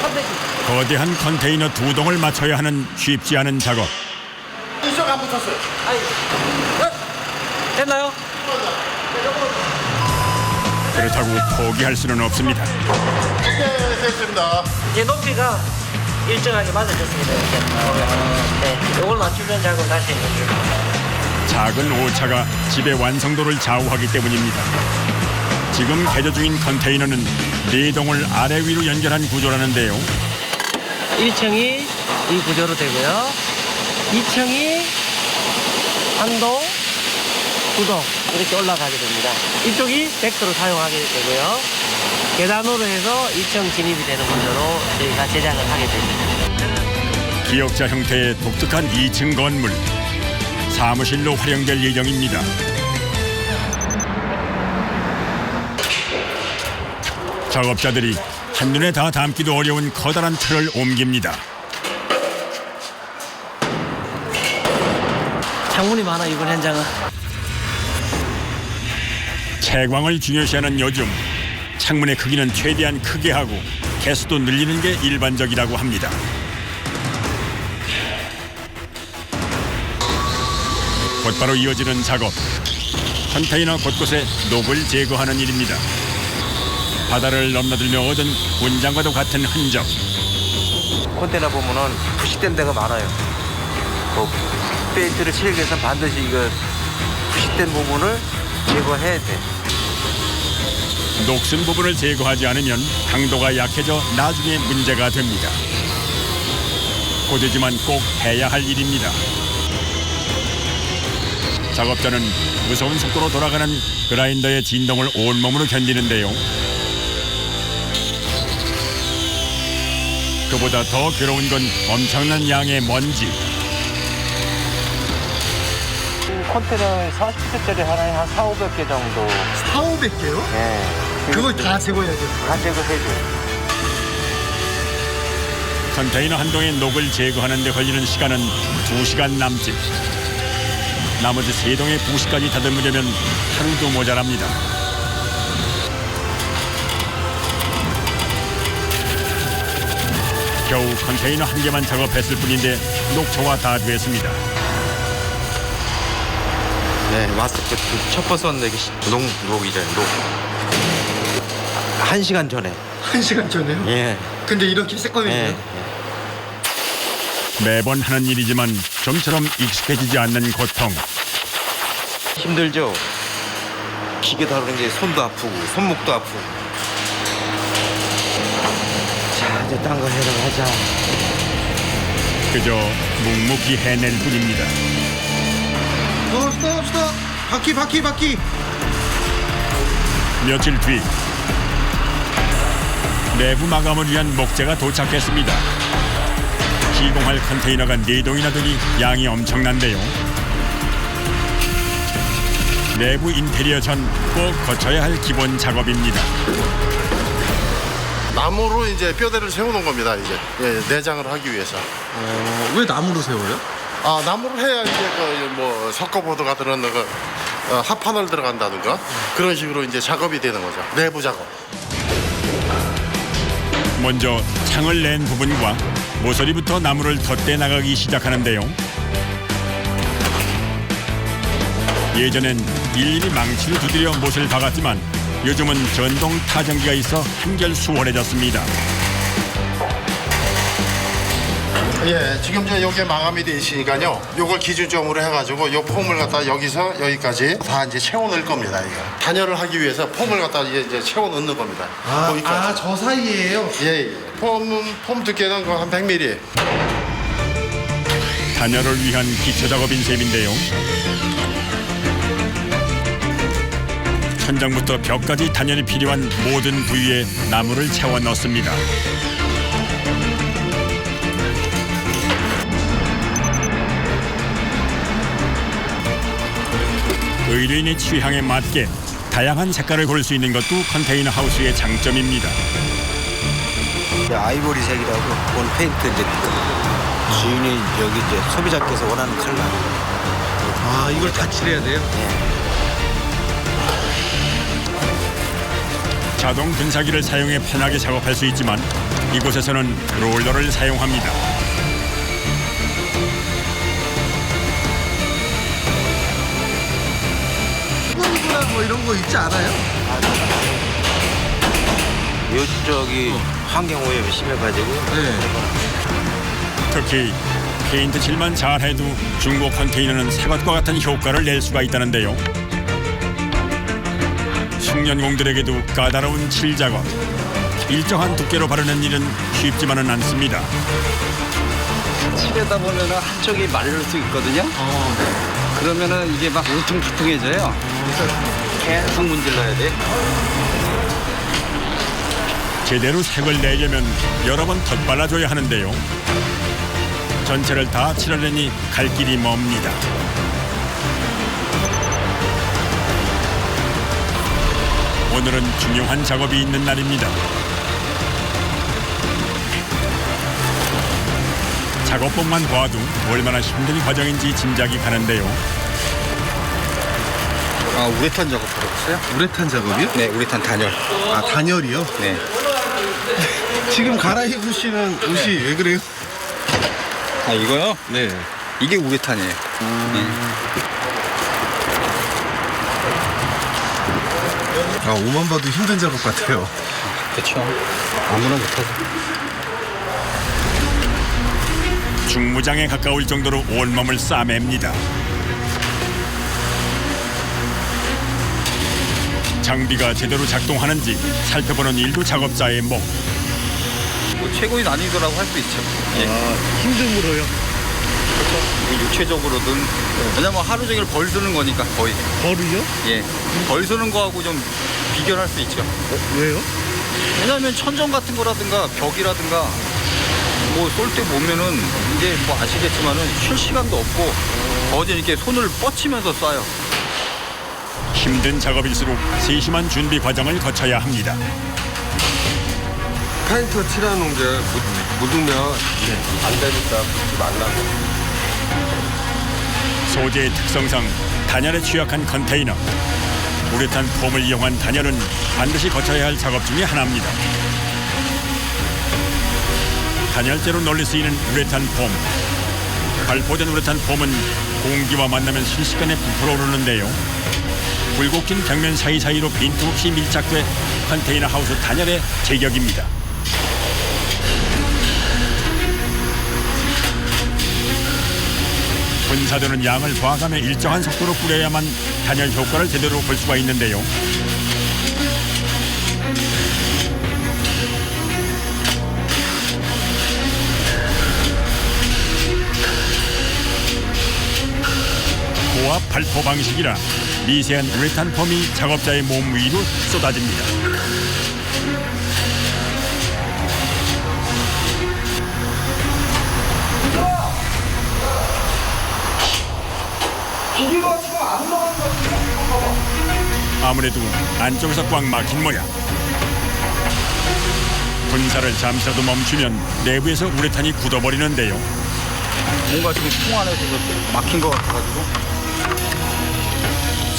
선택. 거대한 컨테이너 두 동을 맞춰야 하는 쉽지 않은 작업. 이쪽 안 붙었어요. 아이, 됐나요? 그렇다고 포기할 수는 없습니다. 네, 됐습니다. 이제 높이가 일정하게 맞아졌습니다. 이렇게. 네, 이걸 맞추면 작업 다시 해주세요. 작은 오차가 집의 완성도를 좌우하기 때문입니다. 지금 개조 중인 컨테이너는 4동을 아래 위로 연결한 구조라는데요. 1층이 이 구조로 되고요. 2층이 한 동, 2동 이렇게 올라가게 됩니다. 이쪽이 벡터로 사용하게 되고요. 계단으로 해서 2층 진입이 되는 구조로 저희가 제작을 하게 됩니다. 기역자 형태의 독특한 2층 건물. 사무실로 활용될 예정입니다. 작업자들이 한눈에 다 담기도 어려운 커다란 틀을 옮깁니다. 창문이 많아 이번 현장은. 채광을 중요시하는 요즘 창문의 크기는 최대한 크게 하고 개수도 늘리는 게 일반적이라고 합니다. 곧바로 이어지는 작업. 컨테이너 곳곳에 녹을 제거하는 일입니다. 바다를 넘나들며 얻은 문장과도 같은 흔적. 컨테이너 보면은 부식된 데가 많아요. 페인트를 칠기 위해서 반드시 이거 부식된 부분을 제거해야 돼. 녹슨 부분을 제거하지 않으면 강도가 약해져 나중에 문제가 됩니다. 고되지만 꼭 해야 할 일입니다. 작업자는 무서운 속도로 돌아가는 그라인더의 진동을 온몸으로 견디는데요. 그보다 더 괴로운 건 엄청난 양의 먼지. 컨테이너 40피트짜리 하나에 한 4,500개 정도. 4,500개요? 예. 그걸 다 제거해야 돼요. 다 제거해줘. 컨테이너 한 동의 녹을 제거하는 데 걸리는 시간은 2시간 남짓. 나머지 3동의 부식까지 다듬으려면 하루도 모자랍니다. 겨우 컨테이너 한 개만 작업했을 뿐인데 녹초가 다 됐습니다. 네, 왔을 때 첫 버스 왔는데 이게 녹이잖아요, 녹. 1시간 전에. 1시간 전에요? 예. 근데 이렇게 새까매요? 예. 매번 하는 일이지만 좀처럼 익숙해지지 않는 고통. 힘들죠? 기계 다루는 게 손도 아프고, 손목도 아프고. 자, 이제 딴 거 해라 하자. 그저 묵묵히 해낼 뿐입니다. 스톱. 바퀴. 며칠 뒤 내부 마감을 위한 목재가 도착했습니다. 시공할 컨테이너가 4동이나 되니 양이 엄청난데요. 내부 인테리어 전 꼭 거쳐야 할 기본 작업입니다. 나무로 이제 뼈대를 세워놓은 겁니다. 이제 내장을 하기 위해서. 왜 나무로 세워요? 나무를 해야 이제 뭐 석고보드가 들어가는 합판을 들어간다든가 그런 식으로 이제 작업이 되는 거죠. 내부 작업. 먼저 창을 낸 부분과 모서리부터 나무를 덧대 나가기 시작하는데요. 예전엔 일일이 망치를 두드려 못을 박았지만 요즘은 전동 타전기가 있어 한결 수월해졌습니다. 예, 지금 저 여기에 마감이 돼 있으니까요. 요걸 기준점으로 해가지고 요 폼을 갖다 여기서 여기까지 다 이제 채워 넣을 겁니다. 이거. 단열을 하기 위해서 폼을 갖다 이제 채워 넣는 겁니다. 거기까지. 저 사이에요? 예. 폼 두께는 그 한 100mm. 단열을 위한 기초 작업인 셈인데요. 천장부터 벽까지 단열이 필요한 모든 부위에 나무를 채워 넣습니다. 의뢰인의 취향에 맞게 다양한 색깔을 고를 수 있는 것도 컨테이너 하우스의 장점입니다. 아이보리색이라고 본 페인트 이제 주인이 여기 이제 소비자께서 원하는 컬러. 아, 이걸 다 칠해야 돼요? 자동 분사기를 사용해 편하게 작업할 수 있지만 이곳에서는 롤러를 사용합니다. 수건이나 뭐 이런 거 있지 않아요? 저기 환경 오염이 심해가지고. 특히 페인트 칠만 잘해도 중고 컨테이너는 새것과 같은 효과를 낼 수가 있다는데요. 숙련공들에게도 까다로운 칠 작업. 일정한 두께로 바르는 일은 쉽지만은 않습니다. 칠하다 보면은 한쪽이 마를 수 있거든요. 그러면은 이게 막 울퉁불퉁해져요. 그래서 계속 문질러야 돼. 제대로 색을 내려면 여러 번 덧발라줘야 하는데요. 전체를 다 칠하려니 갈 길이 멉니다. 오늘은 중요한 작업이 있는 날입니다. 작업복만 봐도 얼마나 힘든 과정인지 짐작이 가는데요. 아, 우레탄 작업하러 왔어요? 우레탄 작업이요? 네, 우레탄 단열. 아, 단열이요? 네. 지금 갈아입으시는 옷이 왜 그래요? 아, 이거요? 네. 이게 우레탄이에요. 아, 옷만 봐도 힘든 작업 같아요. 그렇죠. 아무나 못하죠. 중무장에 가까울 정도로 온몸을 싸맵니다. 장비가 제대로 작동하는지 살펴보는 일도 작업자의 목. 뭐 최고의 난이도라고 할 수 있죠. 예. 힘듦으로요? 그렇죠. 육체적으로든. 왜냐면 하루 종일 벌 쓰는 거니까 거의. 벌이요? 예. 벌 쓰는 거하고 좀 비교할 수 있죠. 왜요? 왜냐면 천정 같은 거라든가 벽이라든가 뭐 쏠 때 보면은 이제 뭐 아시겠지만은 쉴 시간도 없고 어제 이렇게 손을 뻗치면서 쏴요. 힘든 작업일수록 세심한 준비 과정을 거쳐야 합니다. 페인트 칠하는 게 묻으면 안 되니까 묻지 말라고. 소재의 특성상 단열에 취약한 컨테이너. 우레탄 폼을 이용한 단열은 반드시 거쳐야 할 작업 중에 하나입니다. 단열재로 널리 쓰이는 우레탄 폼. 발포된 우레탄 폼은 공기와 만나면 순식간에 부풀어 오르는데요. 굴곡진 벽면 사이사이로 빈틈없이 밀착돼 컨테이너 하우스 단열의 제격입니다. 분사되는 양을 봐가며 일정한 속도로 뿌려야만 단열 효과를 제대로 볼 수가 있는데요. 고압 발포 방식이라 미세한 우레탄 폼이 작업자의 몸 위로 쏟아집니다. 아무래도 안쪽에서 꽉 막힌 모양. 분사를 잠시라도 멈추면 내부에서 우레탄이 굳어버리는데요. 뭔가 지금 통 안에서 막힌 것 같아가지고.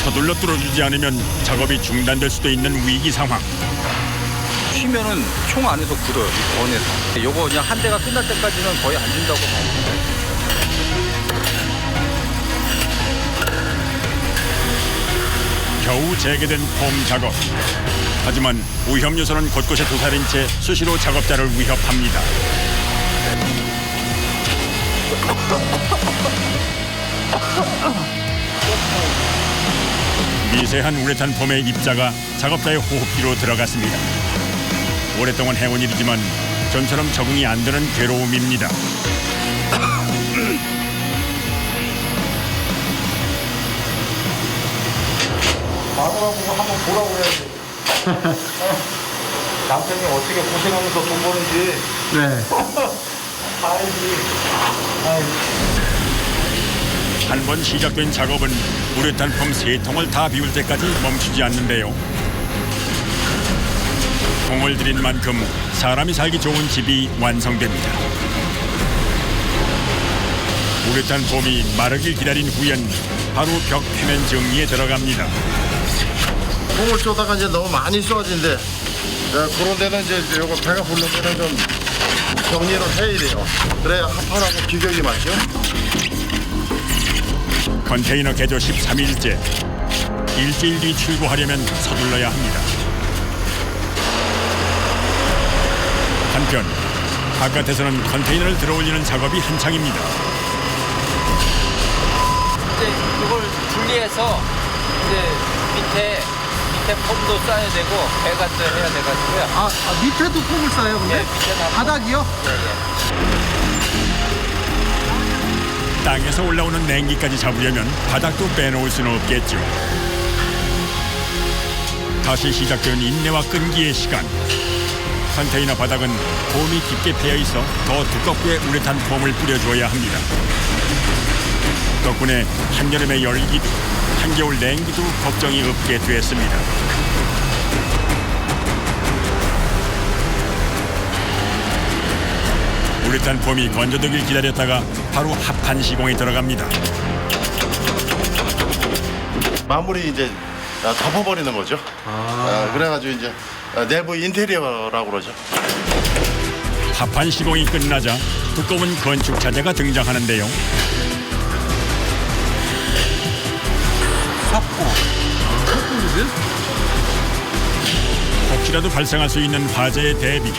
서둘러 뚫어주지 않으면 작업이 중단될 수도 있는 위기 상황. 쉬면은 총 안에서 굳어요. 이 건에서. 요거 그냥 한 대가 끝날 때까지는 거의 안 준다고 봐요. 겨우 재개된 폼 작업. 하지만 오염 요소는 곳곳에 도사린 채 수시로 작업자를 위협합니다. 미세한 우레탄 폼의 입자가 작업자의 호흡기로 들어갔습니다. 오랫동안 해온 일이지만 전처럼 적응이 안 되는 괴로움입니다. 마누라 보고 한번 보라고 해야지. 남편이 어떻게 고생하면서 돈 버는지. 네. 한 번 시작된 작업은 우레탄 폼 3통을 다 비울 때까지 멈추지 않는데요. 공을 들인 만큼 사람이 살기 좋은 집이 완성됩니다. 우레탄 폼이 마르길 기다린 후엔 바로 벽 표면 정리에 들어갑니다. 폼을 쏘다가 이제 너무 많이 쏘아진대. 그런 데는 이제 요거 배가 부른 데는 좀 정리를 해야 돼요. 그래야 합판하고 비격이 맞죠. 컨테이너 개조 13일째. 일주일 뒤 출고하려면 서둘러야 합니다. 한편 바깥에서는 컨테이너를 들어올리는 작업이 한창입니다. 이제 이걸 분리해서 이제 밑에 폼도 쌓아야 되고 배관도 해야 돼가지고요. 밑에도 폼을 싸요, 근데? 네, 밑에다 바닥이요? 땅에서 올라오는 냉기까지 잡으려면 바닥도 빼놓을 수는 없겠죠. 다시 시작된 인내와 끈기의 시간. 컨테이너 바닥은 폼이 깊게 패여 있어 더 두껍게 우레탄 폼을 뿌려줘야 합니다. 덕분에 한여름의 열기도 한겨울 냉기도 걱정이 없게 됐습니다. 우레탄 폼이 건조되길 기다렸다가 바로 합판 시공에 들어갑니다. 마무리 이제 덮어버리는 거죠. 그래가지고 이제 내부 인테리어라고 그러죠. 합판 시공이 끝나자 두꺼운 건축 자재가 등장하는데요. 혹시라도 발생할 수 있는 화재에 대비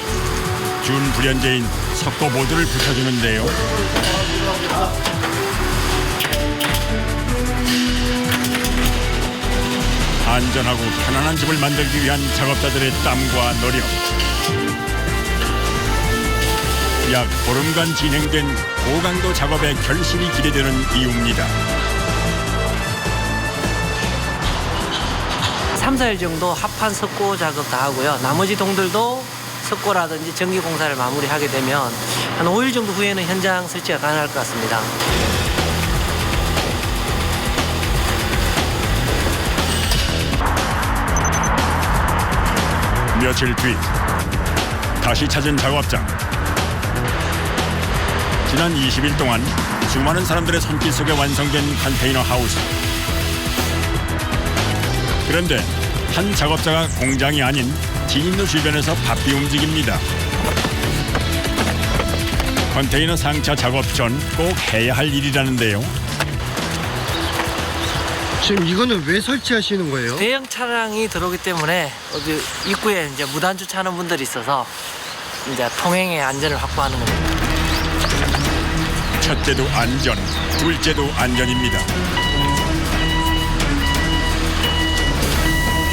준불연제인 석고 보드를 붙여주는데요. 안전하고 편안한 집을 만들기 위한 작업자들의 땀과 노력. 약 보름간 진행된 고강도 작업의 결실이 기대되는 이유입니다. 3, 4일 정도 합판 석고 작업 다 하고요. 나머지 동들도 석고라든지 전기 공사를 마무리하게 되면 한 5일 정도 후에는 현장 설치가 가능할 것 같습니다. 며칠 뒤 다시 찾은 작업장. 지난 20일 동안 수많은 사람들의 손길 속에 완성된 컨테이너 하우스. 그런데 한 작업자가 공장이 아닌 진입로 주변에서 바삐 움직입니다. 컨테이너 상차 작업 전 꼭 해야 할 일이라는데요. 지금 이거는 왜 설치하시는 거예요? 대형 차량이 들어오기 때문에 어디 입구에 이제 무단 주차하는 분들이 있어서 이제 통행의 안전을 확보하는 겁니다. 첫째도 안전, 둘째도 안전입니다.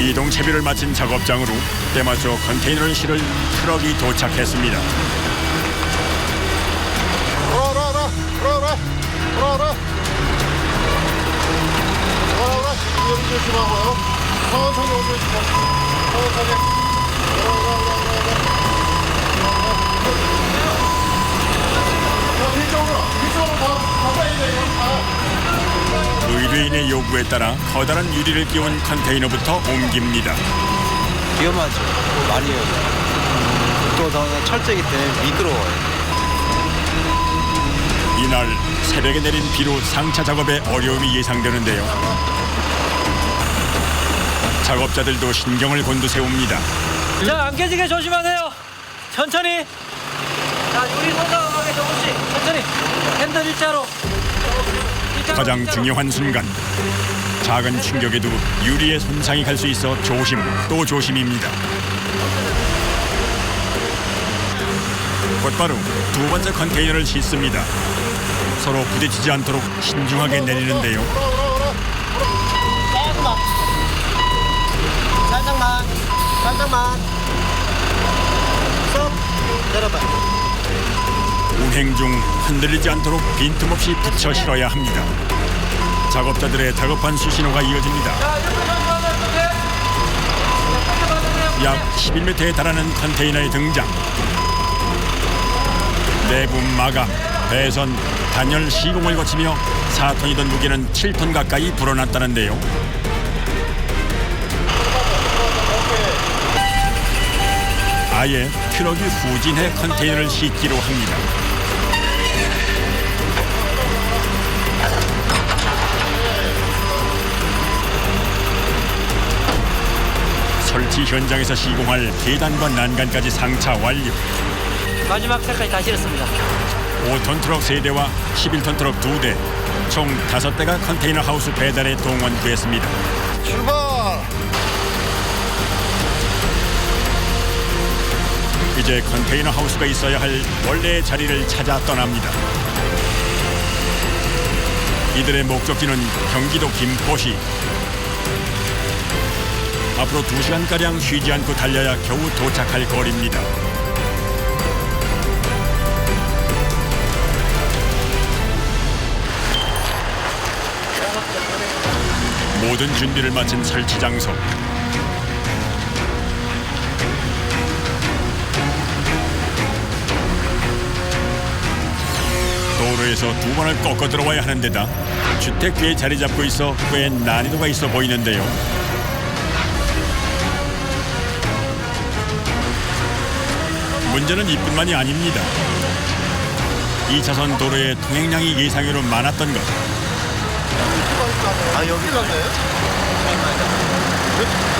이동 채비를 마친 작업장으로 때맞춰 컨테이너를 실을 트럭이 도착했습니다. 조심하고요. 천천히 오세요. 천천히. 이쪽으로 더 가까이 돼요. 의뢰인의 요구에 따라 커다란 유리를 끼운 컨테이너부터 옮깁니다. 위험하죠. 많이 위험해요. 또 철제이기 때문에 미끄러워요. 이날 새벽에 내린 비로 상차 작업에 어려움이 예상되는데요. 작업자들도 신경을 곤두세웁니다. 자, 안 깨지게 조심하세요. 천천히. 자, 유리 손상하게 조금씩 천천히. 핸들 일자로. 가장 중요한 순간. 작은 충격에도 유리에 손상이 갈 수 있어 조심 또 조심입니다. 곧바로 두 번째 컨테이너를 싣습니다. 서로 부딪히지 않도록 신중하게 내리는데요. 살짝만 쏙 내려봐. 운행 중 흔들리지 않도록 빈틈없이 붙여 실어야 합니다. 작업자들의 다급한 수신호가 이어집니다. 약 11m에 달하는 컨테이너의 등장. 내부 마감, 배선, 단열 시공을 거치며 4톤이던 무게는 7톤 가까이 불어났다는데요. 아예 트럭이 후진해 컨테이너를 싣기로 합니다. 설치 현장에서 시공할 계단과 난간까지 상차 완료. 마지막 차까지 다 실었습니다. 5톤 트럭 3대와 11톤 트럭 2대, 총 5대가 컨테이너 하우스 배달에 동원됐습니다. 출발! 이제 컨테이너 하우스가 있어야 할 원래의 자리를 찾아 떠납니다. 이들의 목적지는 경기도 김포시. 앞으로 2시간가량 쉬지 않고 달려야 겨우 도착할 거리입니다. 모든 준비를 마친 설치 장소. 도로에서 2번을 꺾어 들어와야 하는 데다 주택 뒤에 자리 잡고 있어 꽤 난이도가 있어 보이는데요. 문제는 이뿐만이 아닙니다. 2차선 도로의 통행량이 예상외로 많았던 것. 아, 여기 갔나요?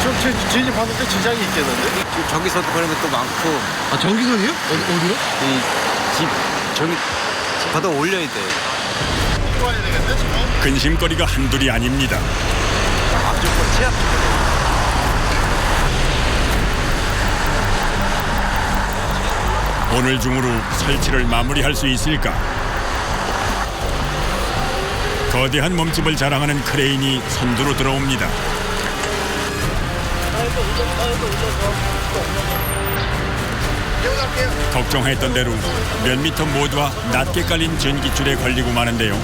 저 진입하는데 지장이 있겠는데? 전기선도 그런 것도 많고. 아, 전기선이요? 어디요? 집 바닥 올려야 돼. 와야 되겠네, 지금? 근심거리가 한둘이 아닙니다. 앞쪽 거치야? 오늘 중으로 설치를 마무리할 수 있을까? 거대한 몸집을 자랑하는 크레인이 선두로 들어옵니다. 걱정했던 대로 몇 미터 모두와 낮게 깔린 전기줄에 걸리고 마는데요.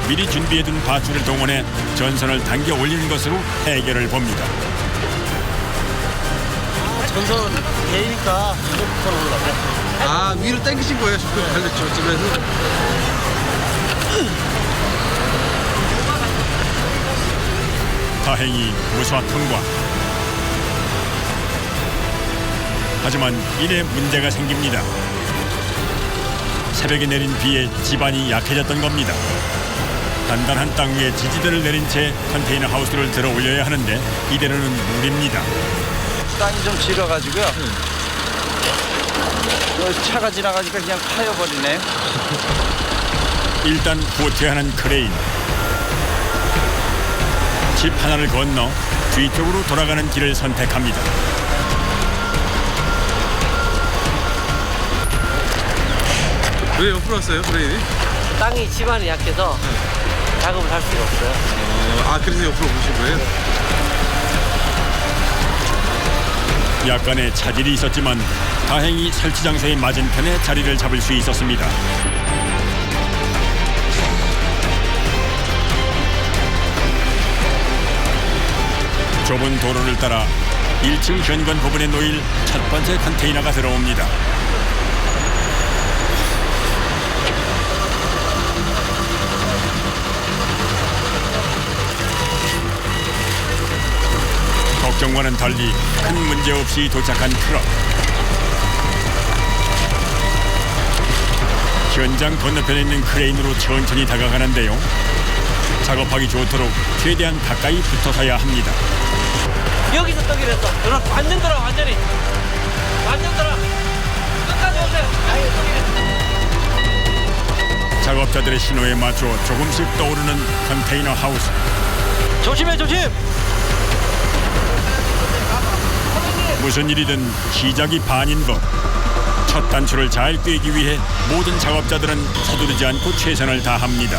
미리 준비해둔 밧줄을 동원해 전선을 당겨 올리는 것으로 해결을 봅니다. 전선 개니까 무조건 올라가요. 아, 위로 당기신 거예요? 저쪽에서? 다행히 무사 통과. 하지만 이내 문제가 생깁니다. 새벽에 내린 비에 집안이 약해졌던 겁니다. 단단한 땅 위에 지지대를 내린 채 컨테이너 하우스를 들어 올려야 하는데 이대로는 무리입니다. 땅이 좀 질어가지고요. 차가 지나가니까 그냥 파여버리네요. 일단 후퇴하는 크레인. 집 하나를 건너 뒤쪽으로 돌아가는 길을 선택합니다. 왜 옆으로 왔어요, 크레인이? 땅이 집안이 약해서 작업을 할 수가 없어요. 아, 그래서 옆으로 오신 거예요? 약간의 차질이 있었지만 다행히 설치 장소의 맞은편에 자리를 잡을 수 있었습니다. 좁은 도로를 따라 1층 현관 부분에 놓일 첫 번째 컨테이너가 들어옵니다. 걱정과는 달리 큰 문제 없이 도착한 트럭. 현장 건너편에 있는 크레인으로 천천히 다가가는데요. 작업하기 좋도록 최대한 가까이 붙어서야 합니다. 여기서 떠기로 했어. 완전 돌아, 완전히. 완전 돌아. 끝까지 오세요. 작업자들의 신호에 맞춰 조금씩 떠오르는 컨테이너 하우스. 조심해, 조심. 무슨 일이든 시작이 반인 법. 첫 단추를 잘 꿰기 위해 모든 작업자들은 서두르지 않고 최선을 다합니다.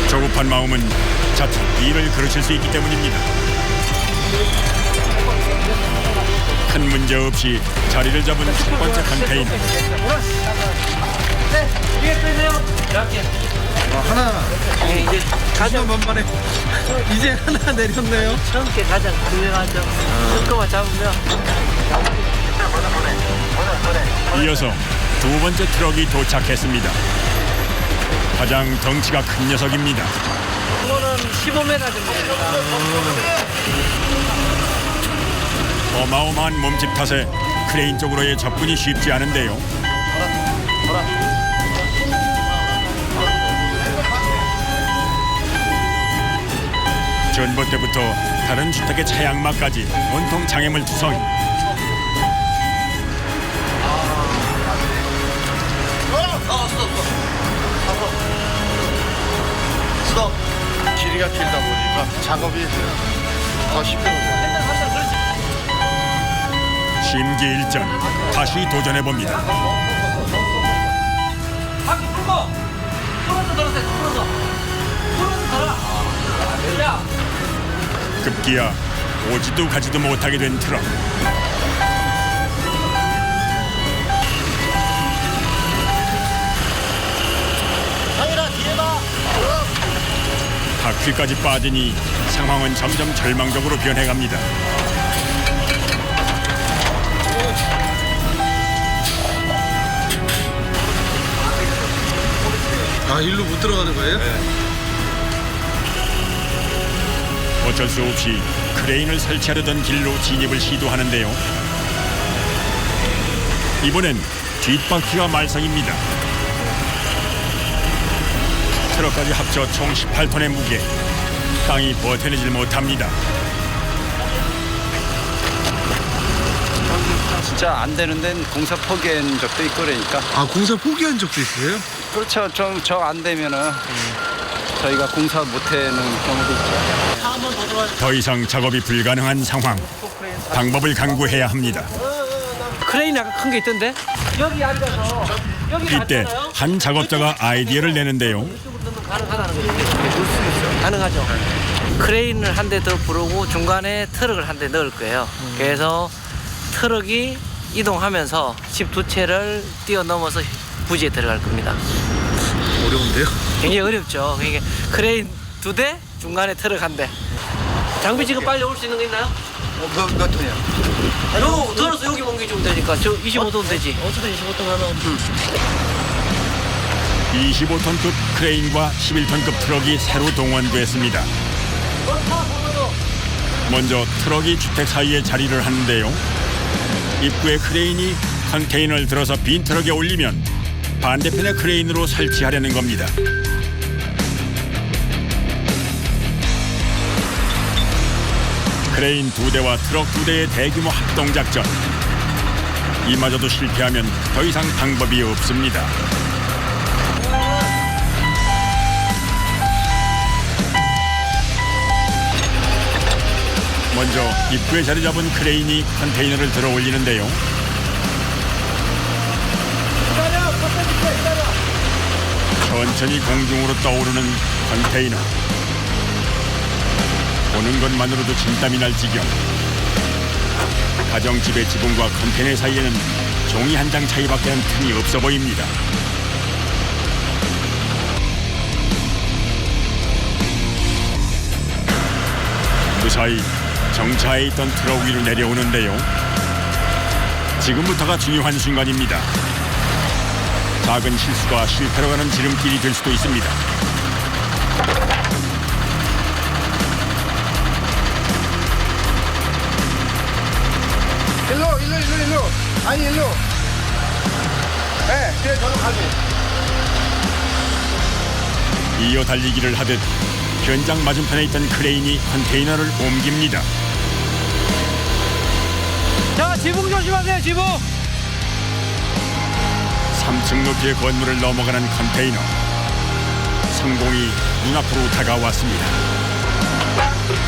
조급한 마음은 자칫 일을 그르칠 수 있기 때문입니다. 큰 문제 없이 자리를 잡은 첫 번째 컨테이너. 네, 위에 빼세요. 이렇게. 하나. 네, 이제 가장 만만해. 이제 하나 내렸네요. 처음 게 가장 중요하죠. 조금만 잡으면. 이어서 두 번째 트럭이 도착했습니다. 가장 덩치가 큰 녀석입니다. 이거는 15m 정도. 어마어마한 몸집 탓에 크레인 쪽으로의 접근이 쉽지 않은데요. 전봇대부터 다른 주택의 차양막까지 온통 장애물 투성이. 스톱. 길이가 길다 보니까 작업이 더 힘들어요. 심기일전 다시 도전해봅니다. 바퀴 풀고 풀어서 들어세요. 풀어서 들어. 야. 급기야 오지도 가지도 못하게 된 트럭. 상일아 뒤에 봐. 바퀴까지 빠지니 상황은 점점 절망적으로 변해갑니다. 아, 일로 못 들어가는 거예요? 어쩔 수 없이 크레인을 설치하려던 길로 진입을 시도하는데요. 이번엔 뒷바퀴가 말썽입니다. 트럭까지 합쳐 총 18톤의 무게. 땅이 버텨내질 못합니다. 진짜 안 되는 데는 공사 포기한 적도 있고 그러니까. 아, 공사 포기한 적도 있어요? 그렇죠. 좀 저 안 되면은 저희가 공사 못하는 경우도 있죠. 더 이상 작업이 불가능한 상황. 방법을 강구해야 합니다. 크레인 약간 큰 게 있던데? 여기 앉아서 여기 이때 한 작업자가 아이디어를 내는데요. 가능하다는 거죠. 가능하죠. 크레인을 한 대 더 부르고 중간에 트럭을 한 대 넣을 거예요. 그래서 트럭이 이동하면서 집 두 채를 뛰어넘어서 부지에 들어갈 겁니다. 어려운데요? 굉장히 어렵죠. 그러니까 크레인 2대, 중간에 트럭 1대. 장비 지금 빨리 올 수 있는 거 있나요? 몇 톤이요? 요 들어서 여기 옮겨주면 되니까 저 25톤 되지. 어쨌든 25톤 하나. 25톤급 크레인과 11톤급 트럭이 새로 동원됐습니다. 먼저 트럭이 주택 사이에 자리를 하는데요. 입구에 크레인이 컨테이너를 들어서 빈 트럭에 올리면 반대편의 크레인으로 설치하려는 겁니다. 크레인 2대와 트럭 2대의 대규모 합동작전. 이마저도 실패하면 더 이상 방법이 없습니다. 먼저 입구에 자리 잡은 크레인이 컨테이너를 들어 올리는데요. 천천히 공중으로 떠오르는 컨테이너. 보는 것만으로도 진땀이 날 지경. 가정집의 지붕과 컨테이너 사이에는 종이 한 장 차이밖에 는 틈이 없어 보입니다. 무사히 정차해 있던 트럭 위로 내려오는데요. 지금부터가 중요한 순간입니다. 작은 실수가 실패로 가는 지름길이 될 수도 있습니다. 일로. 아니 일로. 네, 그래 저로 가지. 이어 달리기를 하듯 현장 맞은편에 있던 크레인이 컨테이너를 옮깁니다. 자, 지붕 조심하세요, 지붕. 3층 높이의 건물을 넘어가는 컨테이너. 성공이 눈앞으로 다가왔습니다.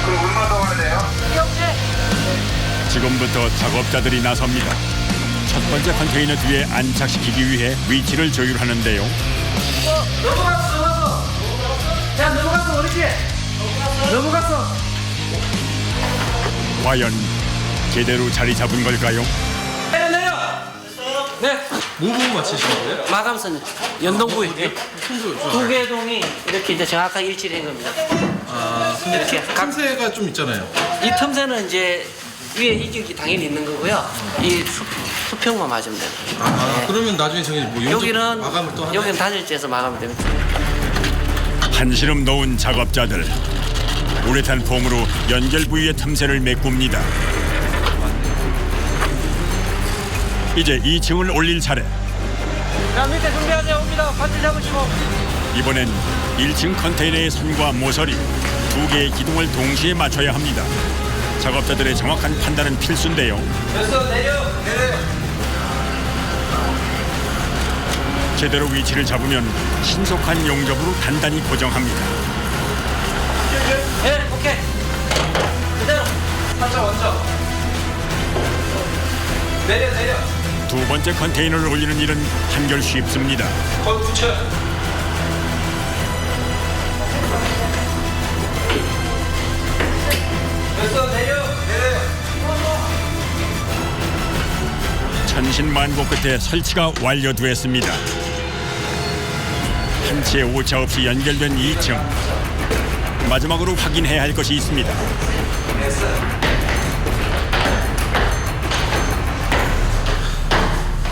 그럼 얼마 더 가야 돼요? 지금부터 작업자들이 나섭니다. 첫 번째 컨테이너 뒤에 안착시키기 위해 위치를 조율하는데요. 넘어갔어. 야, 넘어갔어, 어르신. 넘어갔어. 과연 제대로 자리 잡은 걸까요? 내려. 네. 뭐 부분 맞추시는 거예요? 마감선 연동부위. 두 개 동이 이렇게 이제 정확하게 일치된 겁니다. 이렇게 틈새가 좀 있잖아요. 이 틈새는 이제 위에 이격이 당연히 있는 거고요. 이 수평만 맞으면 돼요. 네. 그러면 나중에 저기 뭐 여기는 마감을 또 하나요? 여기는 단열재에서 마감이 됩니다. 한시름 놓은 작업자들. 우레탄 폼으로 연결 부위의 틈새를 메꿉니다. 이제 2층을 올릴 차례. 자, 밑에 준비하세요. 옵니다. 반지 잡으시고. 이번엔 1층 컨테이너의 선과 모서리 두 개의 기둥을 동시에 맞춰야 합니다. 작업자들의 정확한 판단은 필수인데요. 됐어, 내려. 제대로 위치를 잡으면 신속한 용접으로 단단히 고정합니다. 네, 오케이. 그대로. 살짝 얹어. 내려. 두 번째 컨테이너를 올리는 일은 한결 쉽습니다. 거기 붙여. 됐어, 내려. 천신만고 끝에 설치가 완료되었습니다. 한치의 오차 없이 연결된 2층. 마지막으로 확인해야 할 것이 있습니다.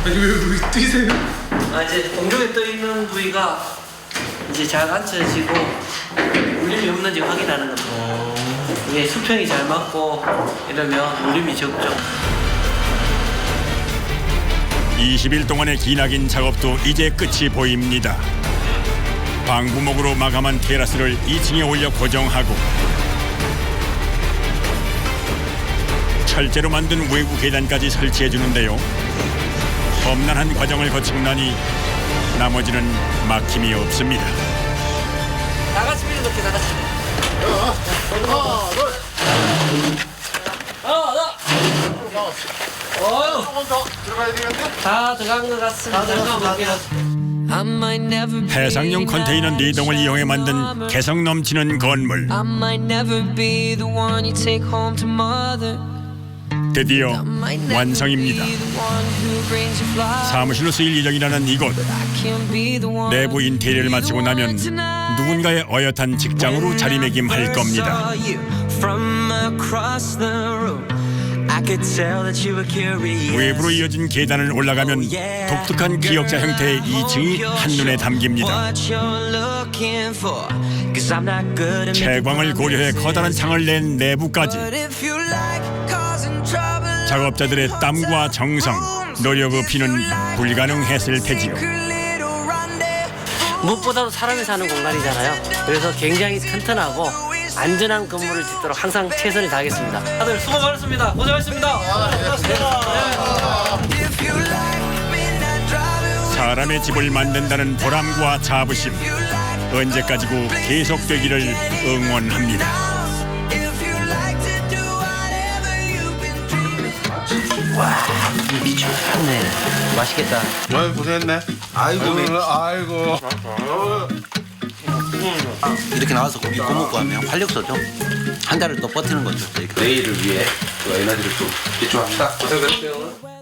왜 뛰세요? 이제 공중에 떠 있는 부위가 이제 잘 앉혀지고 울림이 없는지 확인하는 겁니다. 이게 수평이 잘 맞고 이러면 울림이 적죠. 20일 동안의 기나긴 작업도 이제 끝이 보입니다. 방부목으로 마감한 테라스를 2층에 올려 고정하고 철제로 만든 외부 계단까지 설치해 주는데요. 험난한 과정을 거치고 나니 나머지는 막힘이 없습니다. 나같이 밀어넣게 나같이. 조금 더 들어가야 되겠네. 다 들어간 것 같습니다. 해상용 컨테이너 4동을 이용해 만든 개성 넘치는 건물. 드디어 완성입니다. 사무실로 쓰일 예정이라는 이곳. 내부 인테리어를 마치고 나면 누군가의 어엿한 직장으로 자리매김할 겁니다. 외부로 이어진 계단을 올라가면 독특한 기역자 형태의 2층이 한눈에 담깁니다. 채광을 고려해 커다란 창을 낸 내부까지. 작업자들의 땀과 정성, 노력 없이는 불가능했을 테지요. 무엇보다도 사람이 사는 공간이잖아요. 그래서 굉장히 튼튼하고 안전한 건물을 짓도록 항상 최선을 다하겠습니다. 다들 수고 많으셨습니다. 고생하셨습니다. 사람의 집을 만든다는 보람과 자부심, 언제까지고 계속되기를 응원합니다. 와, 미쳤네. 맛있겠다. 아유, 고생했네. 아이고, 아이고. 이렇게 나와서 고기 구워먹고 하면 활력소죠. 한 달을 또 버티는 거죠. 저희가. 내일을 위해 또 에너지를 또 비축합시다. 고생하셨어요.